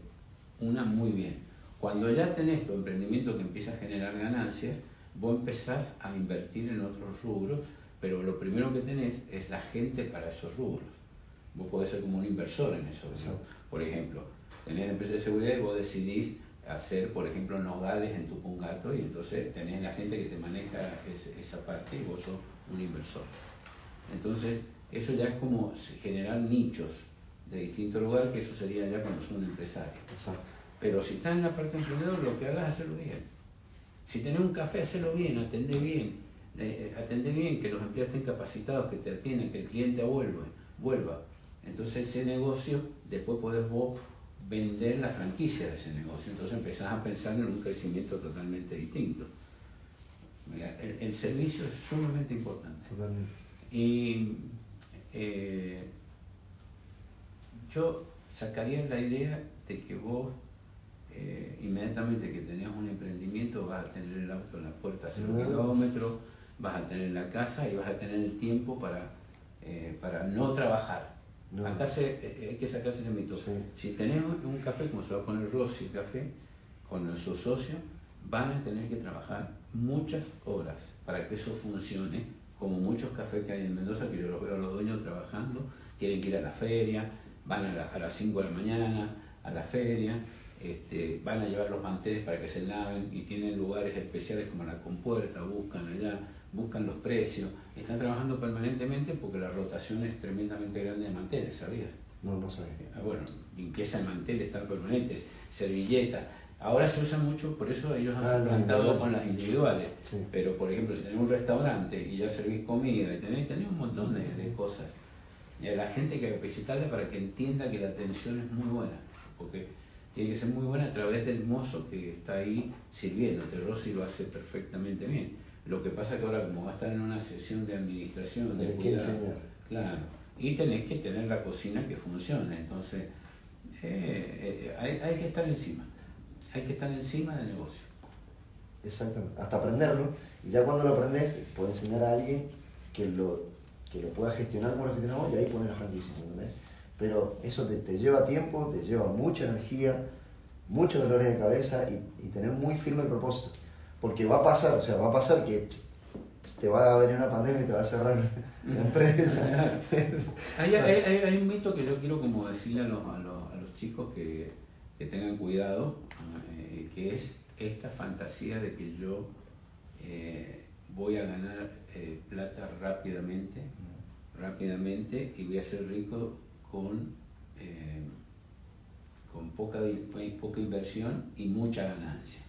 una muy bien. Cuando ya tenés tu emprendimiento que empieza a generar ganancias, vos empezás a invertir en otros rubros, pero lo primero que tenés es la gente para esos rubros. Vos podés ser como un inversor en esos rubros. Por ejemplo, tenés empresa de seguridad y vos decidís hacer, por ejemplo, nogales en Tupungato y entonces tenés la gente que te maneja esa parte y vos sos un inversor. Entonces, eso ya es como generar nichos de distintos lugares, que eso sería ya cuando sos un empresario. Exacto. Pero si estás en la parte emprendedora, lo que hagas es hacerlo bien. Si tenés un café, hacelo bien, atendé bien, que los empleados estén capacitados, que te atiendan, que el cliente vuelva. Entonces ese negocio, después podés vos vender la franquicia de ese negocio. Entonces empezás a pensar en un crecimiento totalmente distinto. El servicio es sumamente importante. Totalmente. Y yo sacaría la idea de que vos inmediatamente que tenés un emprendimiento vas a tener el auto en la puerta a 0 kilómetros, vas a tener la casa y vas a tener el tiempo para no trabajar. No. Acá hay que sacarse ese mito. Sí. Si tenés un café, como se va a poner Rossi Café, con sus socios, van a tener que trabajar muchas horas para que eso funcione, como muchos cafés que hay en Mendoza, que yo los veo a los dueños trabajando, tienen que ir a la feria, van a las 5 de la mañana a la feria, van a llevar los manteles para que se laven y tienen lugares especiales como la compuerta, buscan los precios, están trabajando permanentemente porque la rotación es tremendamente grande de manteles, ¿sabías? No sabía. Bueno, limpieza de manteles están permanentes, servilletas. Ahora se usa mucho, por eso ellos han suplantado con las individuales. Sí. Pero, por ejemplo, si tenés un restaurante y ya servís comida y tenés un montón de cosas, y a la gente que hay que visitarla para que entienda que la atención es muy buena, porque tiene que ser muy buena a través del mozo que está ahí sirviéndote. Rossi lo hace perfectamente bien. Lo que pasa que ahora, como va a estar en una sesión de administración, de cuidado, claro, y tenés que tener la cocina que funcione. Entonces, hay que estar encima. Hay que estar encima del negocio. Exactamente, hasta aprenderlo. Y ya cuando lo aprendes, puedes enseñar a alguien que lo pueda gestionar como lo gestionamos y ahí poner la franquicia, ¿entendés? Pero eso te lleva tiempo, te lleva mucha energía, muchos dolores de cabeza y tener muy firme el propósito. Porque va a pasar que te va a venir una pandemia y te va a cerrar la empresa. Hay un mito que yo quiero como decirle a los chicos que tengan cuidado, que es esta fantasía de que yo voy a ganar plata rápidamente y voy a ser rico con poca inversión y mucha ganancia.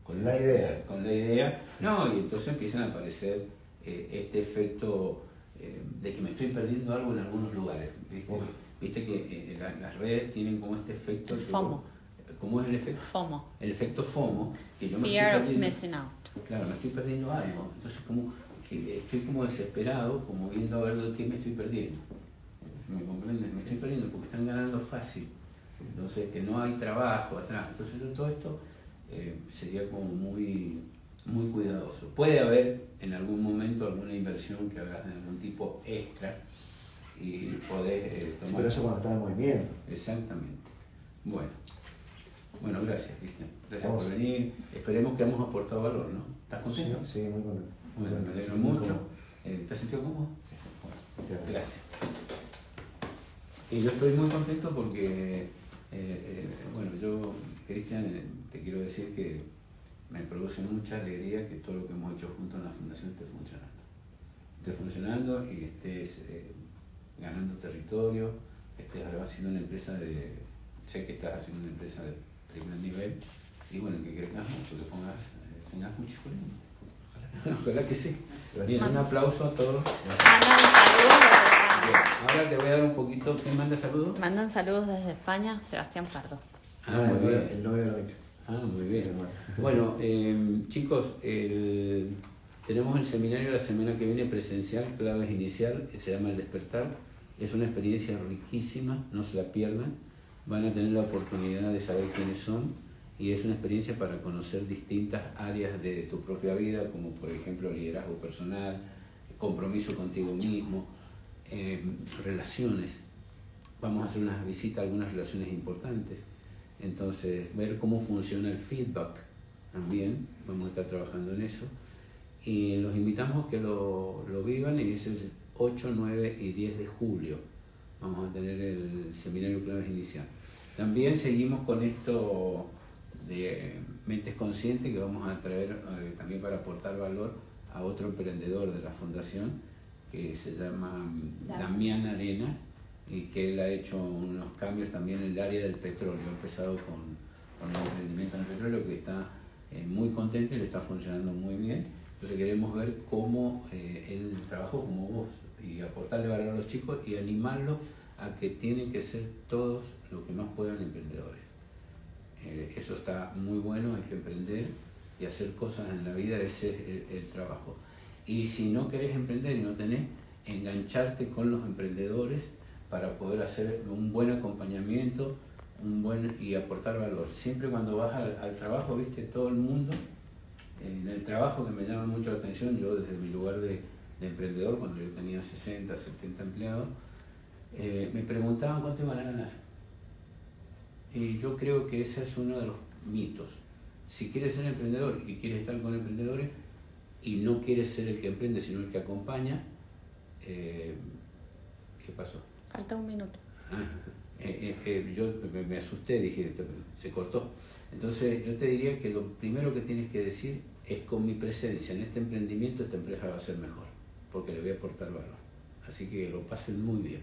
Con la idea. Con la idea. No, y entonces empiezan a aparecer este efecto de que me estoy perdiendo algo en algunos lugares. Viste que las redes tienen como este efecto. El FOMO. ¿Cómo es el efecto? FOMO. El efecto FOMO. Que yo me Fear of missing out. Claro, me estoy perdiendo algo. Entonces como que estoy como desesperado, como viendo a ver de qué me estoy perdiendo. ¿Me comprenden? Me estoy perdiendo porque están ganando fácil. Entonces que no hay trabajo atrás. Entonces yo todo esto sería como muy cuidadoso. Puede haber en algún momento alguna inversión que hagas de algún tipo extra y podés tomar. Sí, pero eso cuando está en movimiento. Exactamente. Bueno, gracias, Cristian. Gracias por venir. Esperemos que hemos aportado valor, ¿no? ¿Estás contento? Sí, muy contento. Bueno, me alegro mucho. ¿Te has sentido cómodo? Bueno, gracias. Y yo estoy muy contento porque, bueno, yo, Cristian, te quiero decir que me produce mucha alegría que todo lo que hemos hecho juntos en la Fundación esté funcionando. Esté funcionando y estés ganando territorio, estés haciendo una empresa sé que estás haciendo una empresa de primer nivel y bueno, que crezcas mucho, que tengas mucho cliente. Ojalá que sí. Bien, un aplauso a todos. Ahora te voy a dar un poquito. ¿Quién manda saludos? Mandan saludos desde España, Sebastián Pardo. Muy bien. El novio de la Mica. Muy bien. Bueno, chicos, tenemos el seminario la semana que viene presencial, claves inicial, se llama El Despertar. Es una experiencia riquísima, no se la pierdan. Van a tener la oportunidad de saber quiénes son y es una experiencia para conocer distintas áreas de tu propia vida, como por ejemplo liderazgo personal, compromiso contigo mismo, relaciones. Vamos a hacer una visita a algunas relaciones importantes. Entonces, ver cómo funciona el feedback también, vamos a estar trabajando en eso. Y los invitamos a que lo vivan y es el 8, 9 y 10 de julio. Vamos a tener el seminario Claves Inicial. También seguimos con esto de Mentes Conscientes que vamos a traer también para aportar valor a otro emprendedor de la Fundación que se llama Damián Arenas y que él ha hecho unos cambios también en el área del petróleo. Ha empezado con el emprendimiento en el petróleo que está muy contento y le está funcionando muy bien. Entonces queremos ver cómo él trabajó como vos y aportarle valor a los chicos y animarlos a que tienen que ser todos lo que más puedan emprendedores. Eso está muy bueno, hay que emprender y hacer cosas en la vida, ese es el trabajo. Y si no querés emprender y no tenés, engancharte con los emprendedores para poder hacer un buen acompañamiento y aportar valor. Siempre cuando vas al trabajo, viste, todo el mundo, en el trabajo que me llama mucho la atención, yo desde mi lugar de emprendedor, cuando yo tenía 60, 70 empleados, me preguntaban cuánto iban a ganar. Y yo creo que ese es uno de los mitos. Si quieres ser emprendedor y quieres estar con emprendedores y no quieres ser el que emprende, sino el que acompaña, ¿qué pasó? Falta un minuto. Yo me asusté, dije, se cortó. Entonces yo te diría que lo primero que tienes que decir es: con mi presencia en este emprendimiento, esta empresa va a ser mejor, porque le voy a aportar valor. Así que lo pasen muy bien.